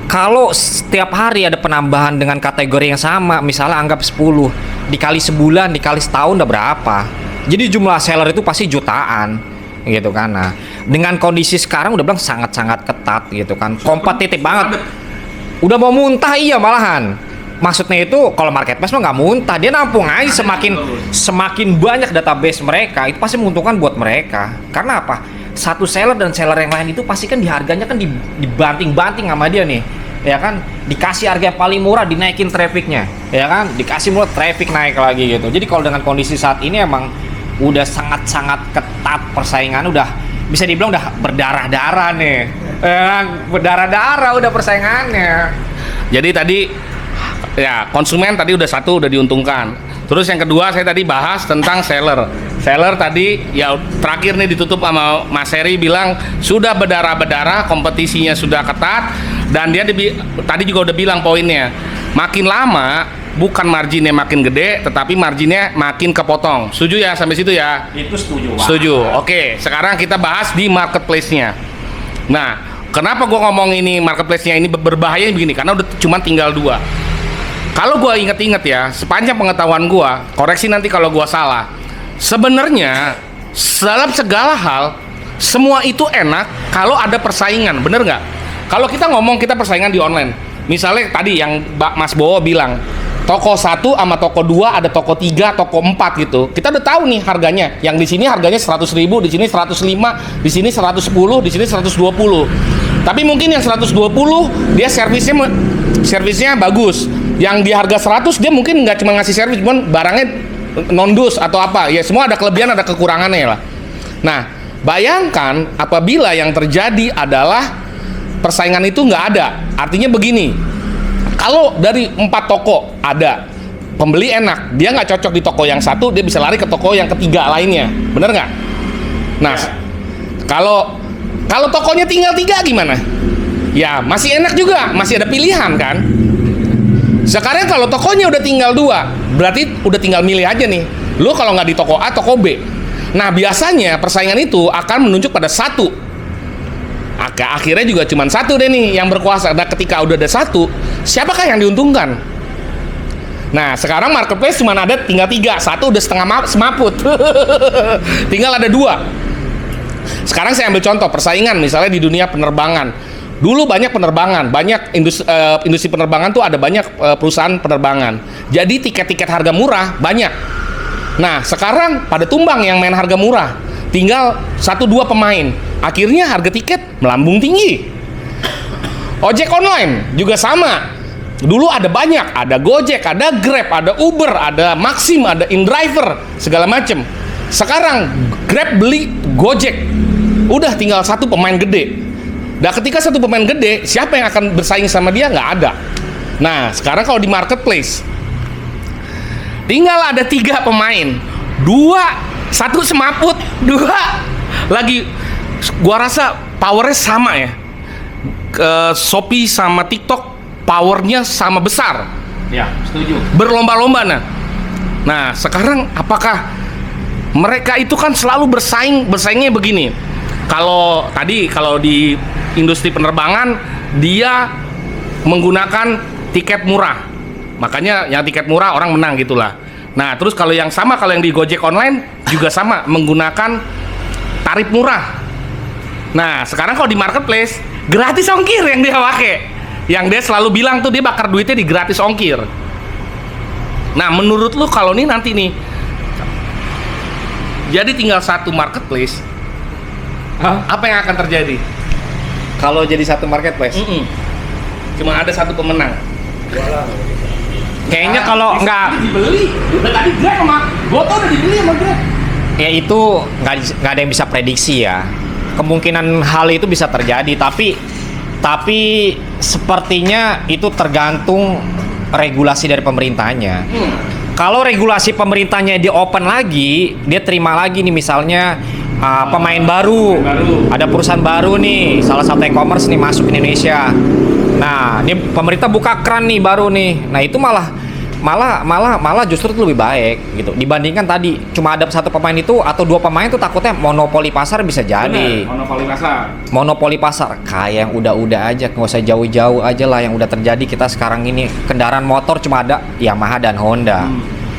Kalau setiap hari ada penambahan dengan kategori yang sama, misalnya anggap 10, dikali sebulan, dikali setahun udah berapa? Jadi jumlah seller itu pasti jutaan, gitu kan. Nah, dengan kondisi sekarang udah bilang sangat-sangat ketat gitu kan. Kompetitif banget. Udah mau muntah iya malahan. Maksudnya itu kalau marketplace mah nggak muntah, dia nampung aja semakin banyak database mereka itu pasti menguntungkan buat mereka. Karena apa? satu seller dan seller yang lain itu pasti kan di harganya kan dibanting-banting sama dia nih, ya kan, dikasih harga yang paling murah, dinaikin trafficnya, ya kan, dikasih murah, traffic naik lagi gitu. Jadi kalau dengan kondisi saat ini emang udah sangat-sangat ketat persaingan, udah bisa dibilang udah berdarah-darah nih, ya kan? Berdarah-darah udah persaingannya. Jadi tadi ya konsumen tadi udah satu udah diuntungkan. Terus yang kedua saya tadi bahas tentang seller. Seller tadi ya terakhir nih ditutup sama Mas Heri bilang sudah berdarah-berdarah, kompetisinya sudah ketat, dan dia tadi juga udah bilang poinnya. Makin lama bukan marginnya makin gede, tetapi marginnya makin kepotong. Setuju ya sampai situ ya? Itu setuju, Pak. Setuju. Oke, sekarang kita bahas di marketplace-nya. Nah, kenapa gua ngomong ini marketplace-nya ini berbahaya begini? Karena udah cuma tinggal 2. Kalau gua inget-inget ya, sepanjang pengetahuan gua, koreksi nanti kalau gua salah. Sebenarnya dalam segala hal semua itu enak kalau ada persaingan, bener nggak? Kalau kita ngomong kita persaingan di online, misalnya tadi yang Mas Bowo bilang, toko 1 sama toko 2 ada toko 3, toko 4 gitu. Kita udah tahu nih harganya. Yang di sini harganya 100.000, di sini 105, di sini 110, di sini 120. Tapi mungkin yang 120 dia servisnya bagus. Yang di harga 100 dia mungkin nggak cuma ngasih servis, cuman barangnya non-dus atau apa. Ya semua ada kelebihan, ada kekurangannya lah. Nah, bayangkan apabila yang terjadi adalah persaingan itu nggak ada. Artinya begini, kalau dari 4 toko ada pembeli enak, dia nggak cocok di toko yang satu, dia bisa lari ke toko yang ketiga lainnya, bener nggak? Nah, kalau tokonya tinggal 3 gimana? Ya masih enak juga, masih ada pilihan kan? Sekarang kalau tokonya udah tinggal 2, berarti udah tinggal milih aja nih. Lu kalau nggak di toko A, toko B. Nah biasanya persaingan itu akan menunjuk pada satu. Akhirnya juga cuma satu deh nih yang berkuasa. Nah ketika udah ada satu, siapakah yang diuntungkan? Nah sekarang marketplace cuma ada tinggal 3, satu udah setengah semaput. Tinggal ada 2. Sekarang saya ambil contoh persaingan misalnya di dunia penerbangan. Dulu banyak penerbangan, banyak industri penerbangan tuh ada banyak perusahaan penerbangan. Jadi tiket-tiket harga murah banyak. Nah sekarang pada tumbang yang main harga murah, tinggal 1-2 pemain. Akhirnya harga tiket melambung tinggi. Ojek online juga sama. Dulu ada banyak, ada Gojek, ada Grab, ada Uber, ada Maxim, ada InDriver, segala macem. Sekarang Grab beli Gojek, udah tinggal 1 pemain gede. Nah ketika 1 pemain gede, siapa yang akan bersaing sama dia? Nggak ada. Nah sekarang kalau di marketplace tinggal ada 3 pemain, 1 semaput, 2 lagi. Gua rasa powernya sama ya. Shopee sama TikTok powernya sama besar. Ya, setuju. Berlomba-lomba nah sekarang apakah mereka itu kan selalu bersaingnya begini. Kalau di industri penerbangan dia menggunakan tiket murah, makanya yang tiket murah orang menang gitulah. Nah terus kalau yang di Gojek online juga sama menggunakan tarif murah. Nah sekarang kalau di marketplace gratis ongkir yang dia pakai, yang dia selalu bilang tuh dia bakar duitnya di gratis ongkir. Nah menurut lu kalau nih nanti nih jadi tinggal 1 marketplace, apa yang akan terjadi? Kalau jadi 1 marketplace, cuma ada 1 pemenang. kayaknya kalau nggak dibeli, udah tadi Grab sama Goto udah dibeli sama Grab. Ya itu nggak ada yang bisa prediksi ya. Kemungkinan hal itu bisa terjadi, tapi sepertinya itu tergantung regulasi dari pemerintahnya. Kalau regulasi pemerintahnya di open lagi, dia terima lagi nih misalnya pemain baru, ada perusahaan baru nih, salah satu e-commerce nih masuk ke Indonesia. Nah, ini pemerintah buka keran nih baru nih. Nah, itu malah justru itu lebih baik gitu dibandingkan tadi cuma ada 1 pemain itu atau 2 pemain itu takutnya monopoli pasar bisa jadi. Bener, monopoli pasar kayak yang udah aja, nggak usah jauh-jauh aja lah yang udah terjadi. Kita sekarang ini kendaraan motor cuma ada Yamaha dan Honda.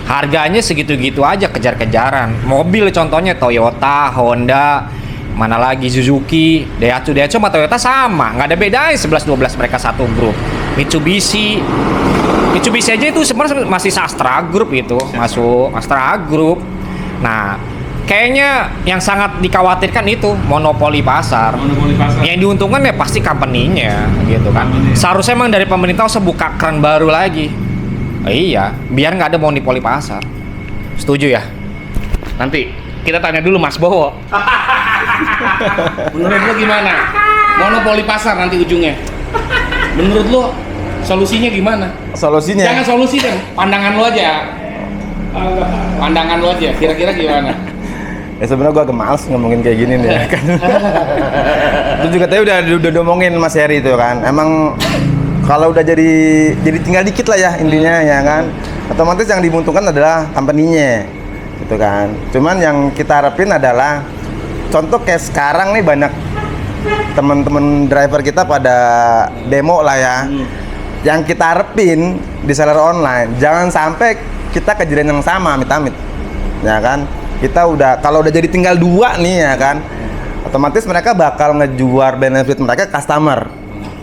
Harganya segitu-gitu aja, kejar-kejaran. Mobil contohnya Toyota, Honda, mana lagi Suzuki, Daihatsu sama Toyota sama, nggak ada bedanya, 11-12 mereka satu grup. Mitsubishi aja itu sebenarnya masih Astra Group itu, masuk Astra Group. Nah, kayaknya yang sangat dikhawatirkan itu monopoli pasar. Monopoli pasar. Yang diuntungkan ya pasti company-nya gitu kan. Seharusnya emang dari pemerintah usah buka keran baru lagi. Iya, biar nggak ada monopoli pasar. Setuju ya? Nanti kita tanya dulu Mas Bowo. Menurut lo gimana? Monopoli pasar nanti ujungnya. Menurut lo solusinya gimana? Solusinya Jangan solusi deh, pandangan lo aja. Pandangan lo aja, kira-kira gimana? ya sebenarnya gue agak males ngomongin kayak gini nih ya kan. Itu juga tadi udah diomongin Mas Heri itu kan. Emang kalau udah jadi tinggal dikit lah ya intinya ya kan. Otomatis yang diuntungkan adalah company-nya gitu kan. Cuman yang kita harapin adalah contoh kayak sekarang nih banyak teman-teman driver kita pada demo lah ya. Yang kita harapin di seller online jangan sampai kita kejadian yang sama amit-amit ya kan. Kita udah kalau udah jadi tinggal 2 nih ya kan, otomatis mereka bakal ngejual benefit mereka ke customer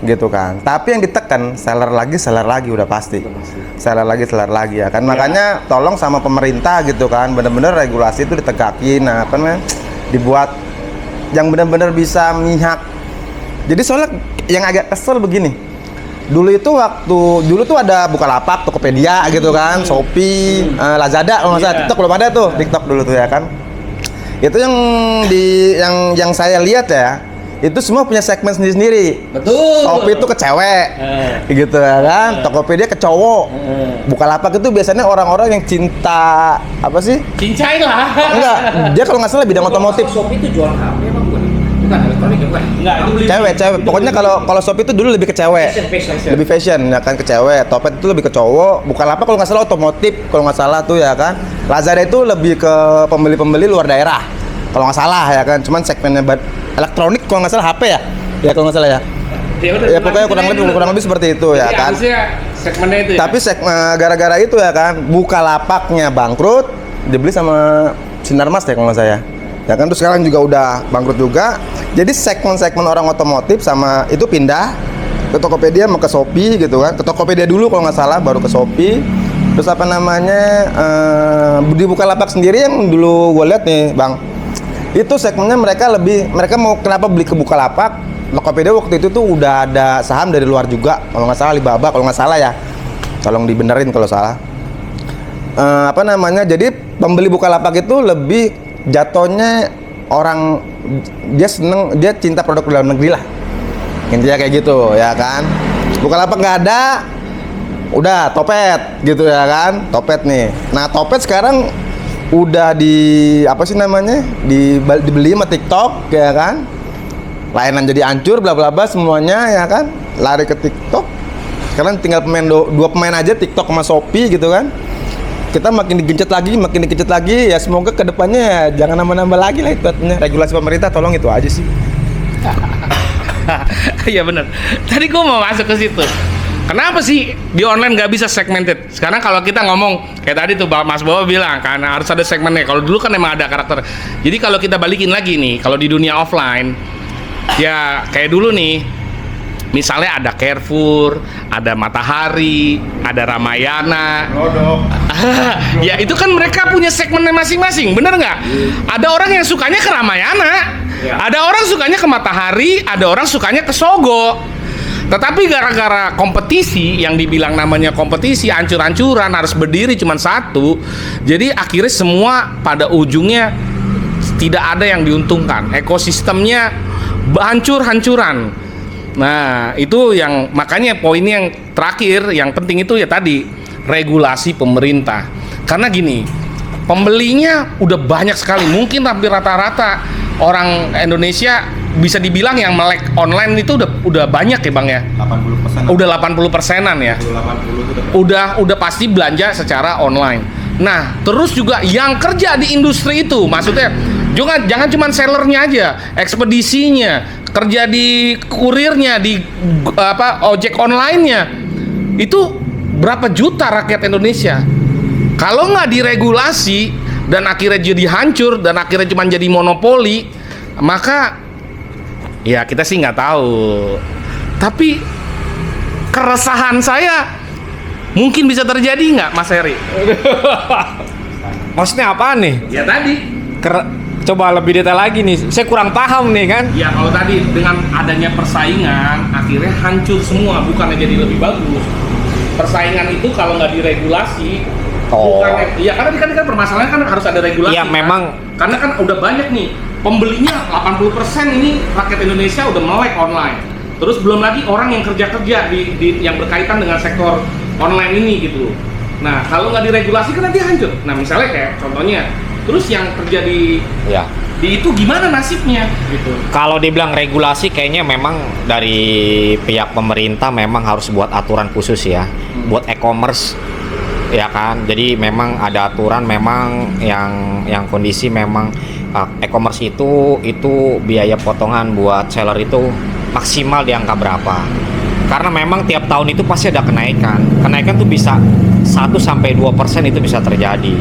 gitu kan. Tapi yang ditekan seller lagi udah pasti. Seller lagi ya kan. Makanya tolong sama pemerintah gitu kan, bener-bener regulasi itu ditegakin, nah apa namanya, dibuat yang bener-bener bisa mihak. Jadi soalnya yang agak kesel begini. Dulu tuh ada Bukalapak, Tokopedia gitu kan, Shopee, Lazada kalau nggak salah, TikTok belum ada tuh, TikTok dulu tuh ya kan. Itu yang saya lihat ya, itu semua punya segmen sendiri-sendiri. Betul. Shopee itu ke cewek, gitu ya kan. Tokopedia ke cowok. Bukalapak itu biasanya orang-orang yang cinta apa sih? Cincai lah. Enggak, dia kalau nggak salah bidang otomotif. Shopee itu jual HP emang bukan? Bukan elektronik ya bukan? Enggak, itu beli. Cewek. Pokoknya kalau Shopee itu dulu lebih ke cewek. Fashion. Lebih fashion ya kan, ke cewek. Topet itu lebih ke cowok. Bukalapak kalau nggak salah otomotif kalau nggak salah tuh ya kan. Lazada itu lebih ke pembeli-pembeli luar daerah kalau nggak salah ya kan. Cuman segmennya elektronik kalau nggak salah HP ya. Ya kalau nggak salah ya. Ya pokoknya kurang lebih seperti itu ya Jadi kan. harusnya segmennya itu ya. Tapi gara-gara itu ya kan, Bukalapaknya bangkrut, dibeli sama Sinarmas ya kalau nggak saya. Ya kan, terus sekarang juga udah bangkrut juga. Jadi segmen-segmen orang otomotif sama itu pindah ke Tokopedia sama ke Shopee gitu kan. Ke Tokopedia dulu kalau nggak salah, baru ke Shopee. Terus apa namanya, di Bukalapak sendiri yang dulu gue lihat nih Bang, itu segmennya mereka mau kenapa beli ke Bukalapak. Tokopedia waktu itu tuh udah ada saham dari luar juga, kalau nggak salah Alibaba kalau nggak salah ya. Tolong dibenerin kalau salah. Apa namanya, jadi pembeli Bukalapak itu lebih jatuhnya orang dia cinta produk dalam negeri lah, intinya kayak gitu ya kan. Bukalapak nggak ada, udah Topet gitu ya kan, Topet nih. Nah Topet sekarang udah apa sih namanya, dibeli sama TikTok ya kan, layanan jadi hancur bla bla bla semuanya ya kan, lari ke TikTok. Sekarang tinggal dua pemain aja, TikTok sama Shopee gitu kan. Kita makin digencet lagi ya, semoga kedepannya ya jangan nambah-nambah lagi lah itu artinya. Regulasi pemerintah tolong itu aja sih. Iya bener. Tadi gue mau masuk ke situ. Kenapa sih di online nggak bisa segmented? Sekarang kalau kita ngomong kayak tadi tuh Mas Bowo bilang karena harus ada segmennya. Kalau dulu kan emang ada karakter. Jadi kalau kita balikin lagi nih, kalau di dunia offline ya kayak dulu nih. Misalnya ada Carrefour, ada Matahari, ada Ramayana. Ya itu kan mereka punya segmennya masing-masing, bener nggak? Ada orang yang sukanya ke Ramayana, ada orang sukanya ke Matahari, ada orang sukanya ke Sogo. Tetapi gara-gara kompetisi, yang dibilang namanya kompetisi, ancur-ancuran, harus berdiri cuma satu, jadi akhirnya semua pada ujungnya tidak ada yang diuntungkan. Ekosistemnya hancur-hancuran. Nah, itu yang makanya poinnya yang terakhir, yang penting itu ya tadi regulasi pemerintah. Karena gini, pembelinya udah banyak sekali, mungkin hampir rata-rata orang Indonesia bisa dibilang yang melek online itu udah banyak ya Bang ya. 80%. Udah 80%-an ya. 80 Udah pasti belanja secara online. Nah, terus juga yang kerja di industri itu, maksudnya jangan cuma sellernya aja, ekspedisinya, kerja di kurirnya, di ojek online-nya, itu berapa juta rakyat Indonesia. Kalau nggak diregulasi dan akhirnya jadi hancur dan akhirnya cuma jadi monopoli, maka ya kita sih nggak tahu. Tapi keresahan saya mungkin bisa terjadi nggak Mas Heri? Maksudnya apaan nih? Ya tadi Coba lebih detail lagi nih. Saya kurang paham nih kan. Ya kalau tadi dengan adanya persaingan akhirnya hancur semua, bukannya jadi lebih bagus. Persaingan itu kalau nggak diregulasi, bukan, ya karena kan permasalahannya kan harus ada regulasi. Iya kan? memang. Karena kan udah banyak nih pembelinya 80% ini rakyat Indonesia udah melek online. Terus belum lagi orang yang kerja yang berkaitan dengan sektor online ini gitu. Nah kalau nggak diregulasi kan nanti hancur. Nah misalnya kayak contohnya. Terus yang kerja di itu gimana nasibnya gitu? Kalau dibilang regulasi kayaknya memang dari pihak pemerintah memang harus buat aturan khusus ya, buat e-commerce ya kan. Jadi memang ada aturan memang yang kondisi memang e-commerce itu biaya potongan buat seller itu maksimal di angka berapa. Karena memang tiap tahun itu pasti ada kenaikan. Kenaikan tuh bisa 1-2% itu bisa terjadi.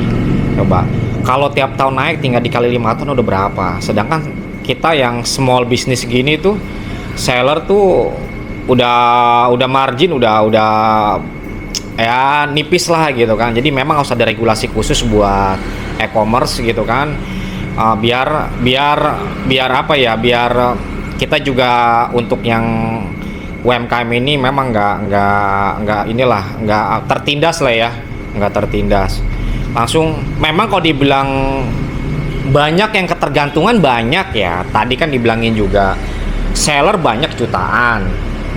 Coba kalau tiap tahun naik tinggal dikali 5 tahun udah berapa? Sedangkan kita yang small business gini tuh seller tuh udah margin udah ya nipis lah gitu kan. Jadi memang harus ada regulasi khusus buat e-commerce gitu kan. Biar apa ya? Biar kita juga untuk yang UMKM ini memang nggak tertindas lah ya, nggak tertindas. Langsung memang kalau dibilang banyak yang ketergantungan banyak ya. Tadi kan dibilangin juga seller banyak jutaan,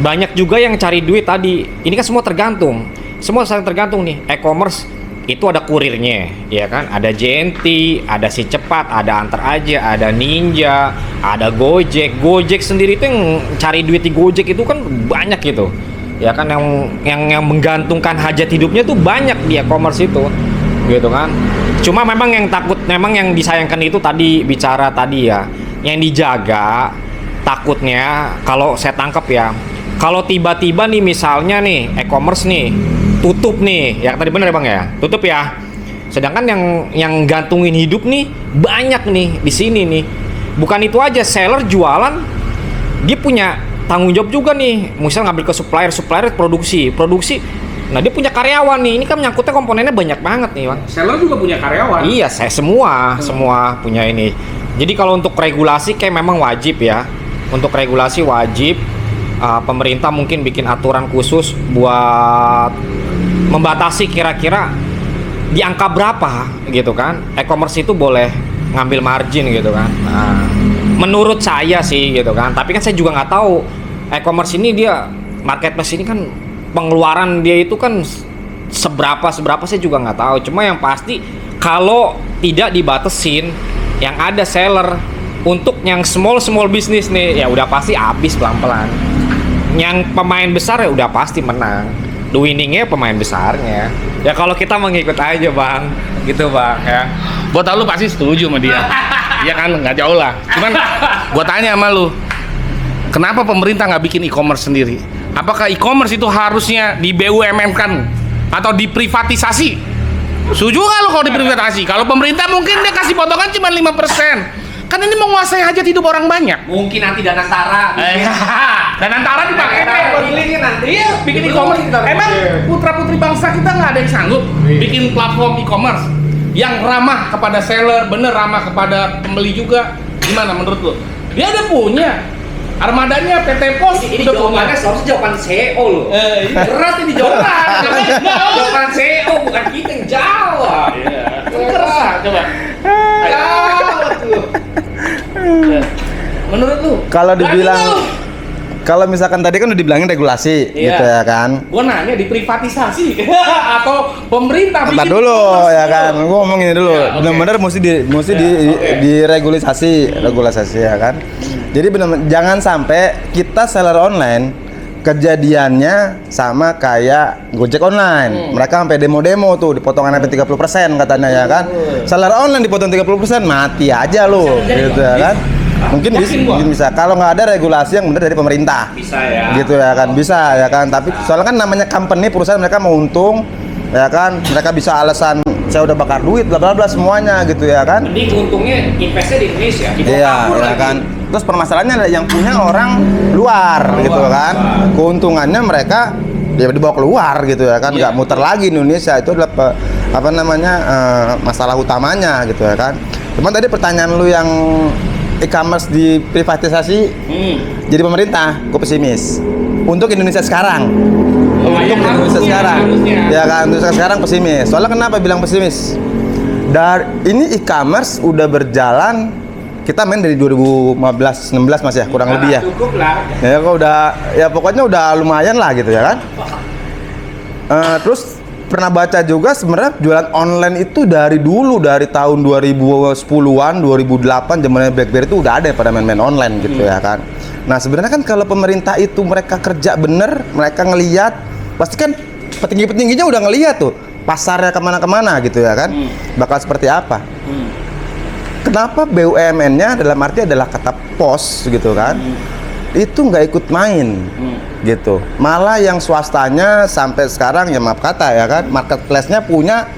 banyak juga yang cari duit tadi. Ini kan semua tergantung, semua saling tergantung nih. E-commerce itu ada kurirnya, ya kan? Ada JNT, ada Si Cepat, ada Antar Aja, ada Ninja, ada Gojek. Gojek sendiri itu yang cari duit di Gojek itu kan banyak gitu, ya kan? Yang menggantungkan hajat hidupnya tuh banyak di e-commerce itu. Gitu kan. Cuma memang yang disayangkan itu tadi bicara tadi ya, yang dijaga takutnya kalau saya tangkap ya, kalau tiba-tiba nih misalnya nih e-commerce nih tutup nih, ya tadi bener ya Bang ya, tutup ya. Sedangkan yang gantungin hidup nih banyak nih di sini nih. Bukan itu aja, seller jualan dia punya tanggung jawab juga nih. Misal ngambil ke supplier produksi. Nah dia punya karyawan nih, ini kan menyangkutnya komponennya banyak banget nih Bang. Seller juga punya karyawan. Iya, saya semua punya ini. Jadi kalau untuk regulasi kayak memang wajib ya. Untuk regulasi wajib, pemerintah mungkin bikin aturan khusus buat membatasi kira-kira di angka berapa gitu kan. E-commerce itu boleh ngambil margin gitu kan. Nah, menurut saya sih gitu kan. Tapi kan saya juga nggak tahu e-commerce ini dia marketplace ini kan pengeluaran dia itu kan seberapa saya juga nggak tahu. Cuma yang pasti kalau tidak dibatesin, yang ada seller untuk yang small business nih ya udah pasti habis pelan-pelan. Yang pemain besar ya udah pasti menang. The winningnya pemain besarnya. Ya kalau kita mengikut aja Bang, gitu Bang ya. Buat lu pasti setuju sama dia. Iya kan, nggak jauh lah. Cuman gua tanya sama lu, kenapa pemerintah nggak bikin e-commerce sendiri? Apakah e-commerce itu harusnya di BUMN kan atau diprivatisasi? Setuju nggak lo kalau diprivatisasi? Kalau pemerintah mungkin dia kasih potongan cuma 5%. Kan ini menguasai hajat hidup orang banyak. Mungkin nanti Danantara. Danantara dipakai Bilingin nanti. Iya, bikin e-commerce. Emang putra-putri bangsa kita nggak ada yang sanggup bikin platform e-commerce yang ramah kepada seller, bener ramah kepada pembeli juga. Gimana menurut lo? Dia ada punya. Armadanya PT Pos ini jawabannya seharusnya jawaban CEO loh. Berat ini jawaban. Jawaban CEO bukan kita yang jawab. Iya. Keras coba. Jawab tuh. Menurut lu? Kalau misalkan tadi kan udah dibilangin regulasi gitu ya kan. Gua nanya diprivatisasi atau pemerintah Bentar dulu ya kan. Gua ngomong ini dulu. Ya, Benar-benar mesti diregulasi ya kan. Jadi benar jangan sampai kita seller online kejadiannya sama kayak Gojek online. Mereka sampai demo-demo tuh dipotongan sampai 30% katanya ya kan. Seller online dipotong 30%, mati aja lo gitu ya kan. Mungkin bisa kalau nggak ada regulasi yang benar dari pemerintah. Bisa ya. Gitu ya kan. Bisa ya kan. Tapi soalnya kan namanya company perusahaan mereka mau untung ya kan. Mereka bisa alasan saya udah bakar duit bla bla bla semuanya gitu ya kan. Mending untungnya investnya di Indonesia. Iya, ya kan. Terus permasalahannya ada yang punya orang luar gitu kan. Keuntungannya mereka dia dibawa keluar gitu ya kan, nggak muter lagi di Indonesia. Itu adalah masalah utamanya gitu ya kan. Cuman tadi pertanyaan lu yang e-commerce diprivatisasi jadi pemerintah, gue pesimis. Untuk Indonesia sekarang. Untuk Indonesia sekarang. Ya kan, Indonesia sekarang pesimis. Soalnya kenapa bilang pesimis? Ini e-commerce udah berjalan, kita main dari 2015-16 Mas ya, kurang lebih ya. Cukup lah. Ya kok udah, ya pokoknya udah lumayan lah gitu ya kan. Terus pernah baca juga sebenarnya jualan online itu dari dulu, dari tahun 2010-an, 2008 zamannya BlackBerry itu udah ada pada main-main online gitu ya kan. Nah sebenarnya kan kalau pemerintah itu mereka kerja bener, mereka ngelihat, pasti kan petinggi-petingginya udah ngelihat tuh pasarnya kemana-kemana gitu ya kan, bakal seperti apa. Kenapa BUMN-nya dalam arti adalah kata pos gitu kan, itu nggak ikut main gitu. Malah yang swastanya sampai sekarang ya maaf kata ya kan, marketplace-nya punya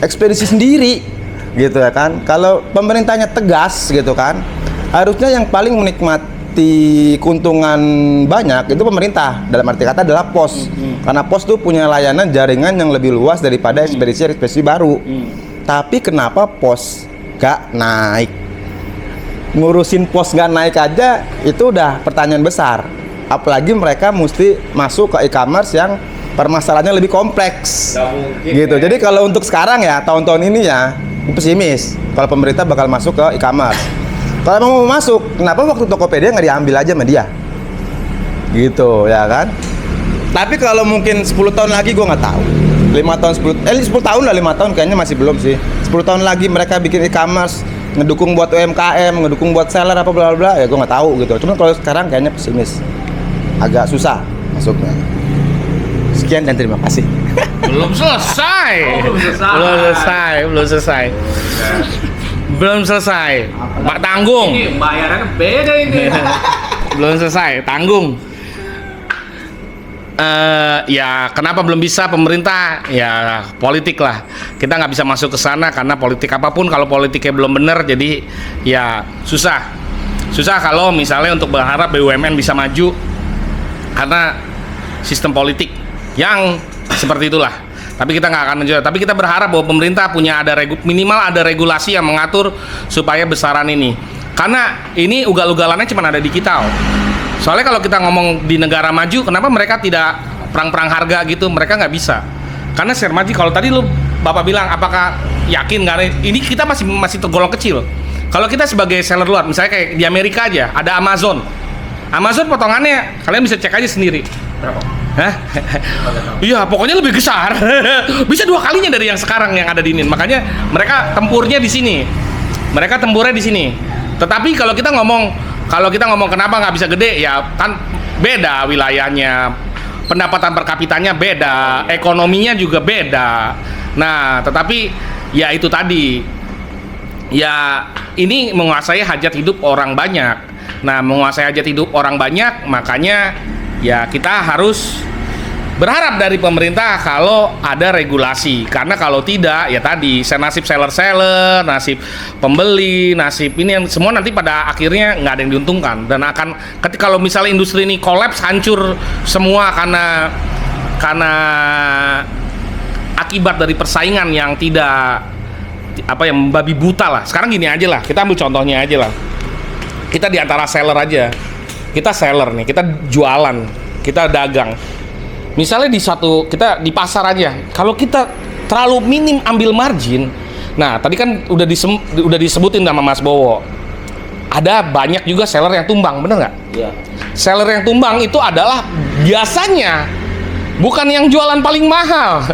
ekspedisi sendiri gitu ya kan. Kalau pemerintahnya tegas gitu kan, harusnya yang paling menikmati keuntungan banyak itu pemerintah, dalam arti kata adalah pos. Karena pos tuh punya layanan jaringan yang lebih luas daripada ekspedisi baru. Tapi kenapa pos gak naik? Ngurusin pos gak naik aja itu udah pertanyaan besar. Apalagi mereka mesti masuk ke e-commerce yang permasalahannya lebih kompleks gitu. Jadi kalau untuk sekarang ya, tahun-tahun ini ya pesimis kalau pemerintah bakal masuk ke e-commerce. Kalau mau masuk, kenapa waktu Tokopedia nggak diambil aja sama dia? Gitu ya kan. Tapi kalau mungkin 10 tahun lagi gue nggak tahu. 5 tahun 10 tahun lah, 5 tahun kayaknya masih belum sih. 10 tahun lagi mereka bikin e-commerce, ngedukung buat UMKM, ngedukung buat seller apa bla bla, ya gue nggak tahu gitu. Cuma kalau sekarang kayaknya pesimis, agak susah masuknya. Sekian dan terima kasih. Belum selesai. Belum selesai. Pak tanggung. Ini bayarannya beda ini. Belum selesai, tanggung. Ya kenapa belum bisa pemerintah? Ya politik lah. Kita nggak bisa masuk ke sana karena politik apapun kalau politiknya belum benar, jadi ya susah. Susah kalau misalnya untuk berharap BUMN bisa maju karena sistem politik yang seperti itulah. Tapi kita nggak akan menjual. Tapi kita berharap bahwa pemerintah punya minimal ada regulasi yang mengatur supaya besaran ini. Karena ini ugal-ugalannya cuma ada di kita. Soalnya kalau kita ngomong di negara maju, kenapa mereka tidak perang-perang harga gitu? Mereka nggak bisa. Karena share margin, kalau tadi lu Bapak bilang, apakah yakin? Karena ini kita masih tergolong kecil. Kalau kita sebagai seller luar, misalnya kayak di Amerika aja, ada Amazon. Amazon potongannya, kalian bisa cek aja sendiri. Berapa? Hah? Iya, pokoknya lebih besar. Bisa 2 kalinya dari yang sekarang yang ada di ini. Makanya mereka tempurnya di sini. Mereka tempurnya di sini. Tetapi kalau kita ngomong kenapa nggak bisa gede, ya kan beda wilayahnya, pendapatan per kapitanya beda, ekonominya juga beda. Nah, tetapi ya itu tadi, ya ini menguasai hajat hidup orang banyak. Nah, menguasai hajat hidup orang banyak, makanya ya kita harus berharap dari pemerintah kalau ada regulasi. Karena kalau tidak, ya tadi nasib seller-seller, nasib pembeli, nasib ini yang semua nanti pada akhirnya nggak ada yang diuntungkan. Dan akan kalau misalnya industri ini kolaps, hancur semua karena akibat dari persaingan yang tidak yang membabi buta lah. Sekarang gini aja lah, kita ambil contohnya aja lah. Kita di antara seller aja, kita seller nih, kita jualan, kita dagang. Misalnya kita di pasar aja, kalau kita terlalu minim ambil margin, nah tadi kan udah disebutin sama Mas Bowo, ada banyak juga seller yang tumbang, bener nggak? Iya. Seller yang tumbang itu adalah biasanya bukan yang jualan paling mahal,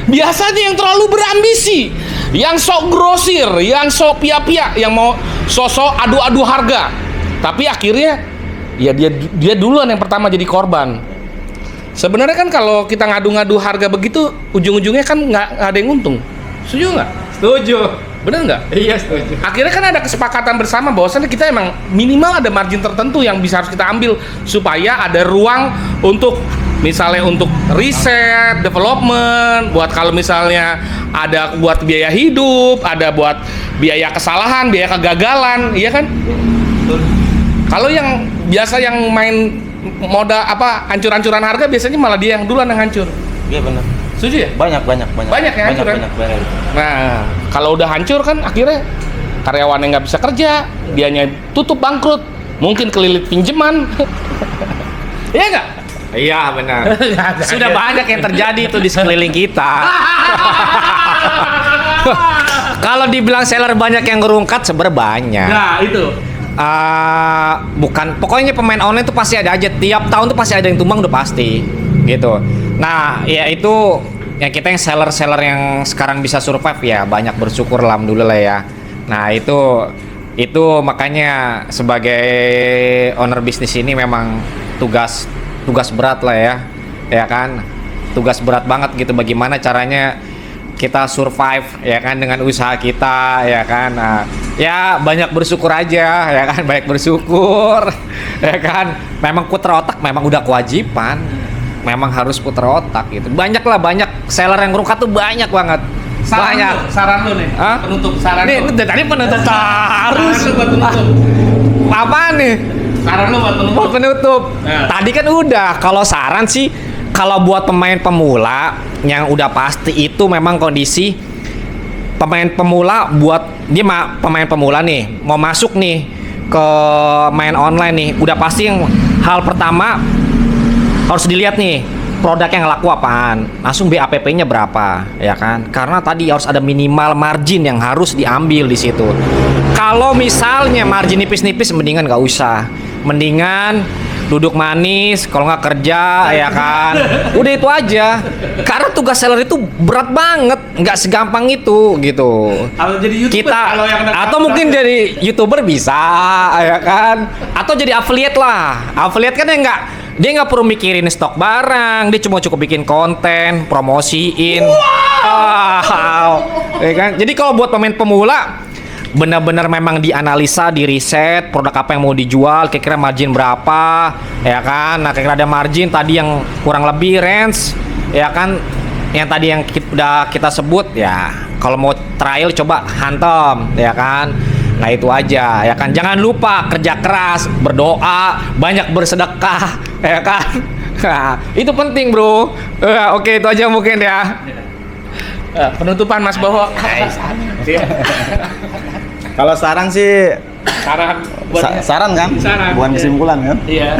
biasanya yang terlalu berambisi, yang sok grosir, yang sok pia-pia, yang mau sosok adu-adu harga, tapi akhirnya ya dia duluan yang pertama jadi korban. Sebenarnya kan kalau kita ngadu-ngadu harga begitu, ujung-ujungnya kan nggak ada yang untung. Setuju nggak? Setuju. Bener nggak? Iya, setuju. Akhirnya kan ada kesepakatan bersama bahwasannya kita emang minimal ada margin tertentu yang harus kita ambil supaya ada ruang untuk misalnya untuk riset, development, buat kalau misalnya ada buat biaya hidup, ada buat biaya kesalahan, biaya kegagalan, iya kan? Kalau yang biasa yang main modal hancur-hancuran harga biasanya malah dia yang duluan yang hancur. Iya benar. Setuju ya? Banyak yang hancur kan? Nah, kalau udah hancur kan akhirnya karyawannya nggak bisa kerja, dianya tutup bangkrut, mungkin kelilit pinjaman. Iya nggak? Iya benar. Sudah banyak yang terjadi itu di sekeliling kita. Kalau dibilang seller banyak yang ngerungkat, sebenarnya banyak. Nah itu. Bukan, pokoknya pemain online tuh pasti ada aja. Tiap tahun tuh pasti ada yang tumbang, udah pasti gitu. Nah ya itu ya, kita yang seller yang sekarang bisa survive ya banyak bersyukur alhamdulillah ya. Nah itu makanya sebagai owner bisnis ini memang tugas berat lah ya kan, tugas berat banget gitu. Bagaimana caranya kita survive ya kan dengan usaha kita ya kan. Nah, ya banyak bersyukur aja ya kan, banyak bersyukur ya kan. Memang putar otak memang udah kewajiban, memang harus putar otak gitu. Banyak seller yang ngerungkat tuh banyak banget. Saran lu nih. Hah? Penutup saran Nih, lu. tadi penutup harus. Saran lu buat penutup. Apaan nih? Saran lu buat penutup. Penutup. Nah. Tadi kan udah. Kalau saran sih, kalau buat pemain pemula yang udah pasti itu memang kondisi pemain pemula pemain pemula nih mau masuk nih ke main online nih, udah pasti yang hal pertama harus dilihat nih produk yang laku apaan, langsung BAPP-nya berapa ya kan, karena tadi harus ada minimal margin yang harus diambil di situ. Kalau misalnya margin nipis-nipis mendingan nggak usah, mendingan duduk manis, kalau nggak kerja ya kan, udah itu aja. Karena tugas seller itu berat banget, nggak segampang itu gitu. Kalau jadi YouTuber, kalau yang atau mungkin jadi YouTuber bisa ya kan, atau jadi affiliate lah. Affiliate kan dia nggak perlu mikirin stok barang, dia cuma cukup bikin konten, promosiin. Wow. Ya kan? Jadi kalau buat pemain pemula benar-benar memang dianalisa, di riset produk apa yang mau dijual, kira-kira margin berapa ya kan. Nah kira-kira ada margin tadi yang kurang lebih range ya kan, yang tadi yang udah kita sebut ya. Kalau mau trial coba hantem ya kan. Nah itu aja ya kan, jangan lupa kerja keras, berdoa, banyak bersedekah ya kan. Nah, itu penting bro. Oke itu aja mungkin ya. Penutupan Mas Bowo. Kalau saran sih Saran buat saran kan? Saran, Bukan iya. kesimpulan kan? Iya.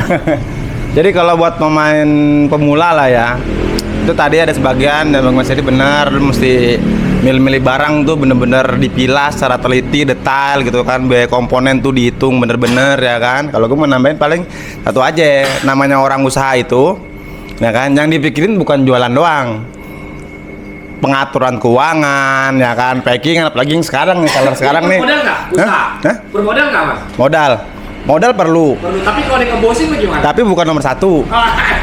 Jadi kalau buat pemain pemula lah ya, itu tadi ada sebagian dan Bang Mas Edi benar, mesti milih-milih barang tuh bener-bener dipilah secara teliti, detail gitu kan, biaya komponen tuh dihitung bener-bener ya kan. Kalau gue mau nambahin paling satu aja, namanya orang usaha itu ya kan, yang dipikirin bukan jualan doang, pengaturan keuangan ya kan, packing, apalagi yang sekarang nih, seller sekarang nih. Bermodal nggak? Usaha? Hah? Bermodal nggak mas? Modal perlu, Tapi kalau ngebosin bagaimana? tapi bukan nomor satu.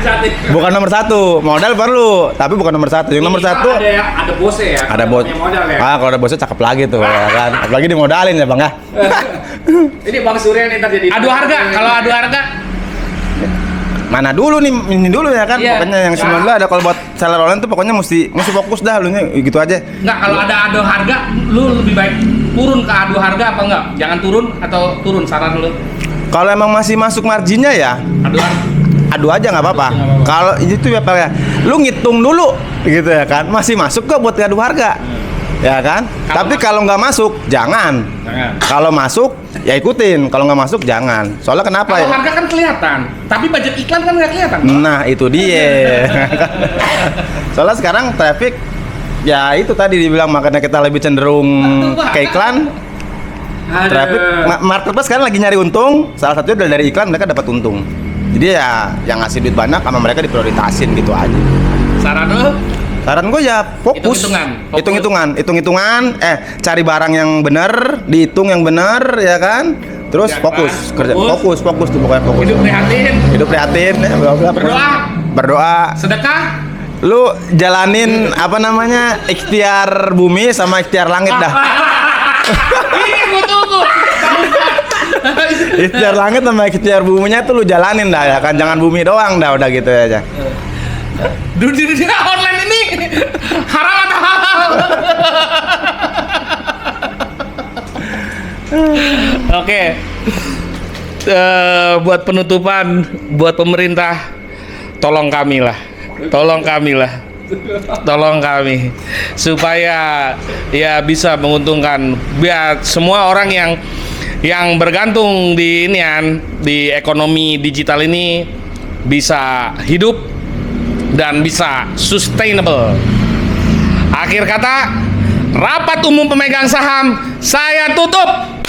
Saat itu. Bukan nomor satu, modal perlu, tapi bukan nomor satu. Yang nomor satu ada bosnya ya. ada bos. Punya modal ya. Kalau ada bosnya cakep lagi tuh ya kan. Apalagi dimodalin ya bang ya. Ini Bang Surya nih ntar jadi. Adu harga, kalau adu harga Mana dulu nih, ini dulu ya kan. Iya. Pokoknya yang sembilan ada kalau buat seller online tuh pokoknya mesti fokus dah lu nya gitu aja. enggak, kalau ada adu harga, lu lebih baik turun ke adu harga apa enggak? Jangan turun atau turun, saran lu? Kalau emang masih masuk marginnya ya Adu harga. adu aja nggak apa-apa. Nggak apa-apa. Kalau itu ya Pak ya, lu ngitung dulu gitu ya kan. Masih masuk kok buat adu harga. Ya kan? Tapi kalau nggak masuk jangan. Jangan. Kalau masuk ya ikutin, kalau nggak masuk jangan. Soalnya kenapa Kalau ya? harga kan kelihatan, tapi budget iklan kan nggak kelihatan. Nah itu dia. Soalnya sekarang traffic ya itu tadi dibilang, makanya kita lebih cenderung ke iklan. Traffic marketplace sekarang lagi nyari untung, salah satunya dari iklan, mereka dapat untung. Jadi ya yang ngasih duit banyak sama mereka diprioritasin gitu aja. Saran lu? Saran gue ya fokus, Hitung-hitungan. hitung-hitungan, cari barang yang bener, dihitung yang bener ya kan. Terus Kerja fokus, keras, kerja fokus tuh pokoknya fokus. Hidup prihatin, Hidup prihatin, ya, berdoa. sedekah. Lu jalanin apa namanya, ikhtiar bumi sama ikhtiar langit dah. Ini gua tunggu. Ikhtiar langit sama ikhtiar buminya tuh lu jalanin dah ya kan, jangan bumi doang dah, udah gitu aja. Dunia online ini haram atau halal? Oke. Buat penutupan, buat pemerintah, tolong kami lah. Tolong kami supaya ya bisa menguntungkan biar semua orang yang bergantung di inian di ekonomi digital ini bisa hidup dan bisa sustainable. Akhir kata, rapat umum pemegang saham saya tutup.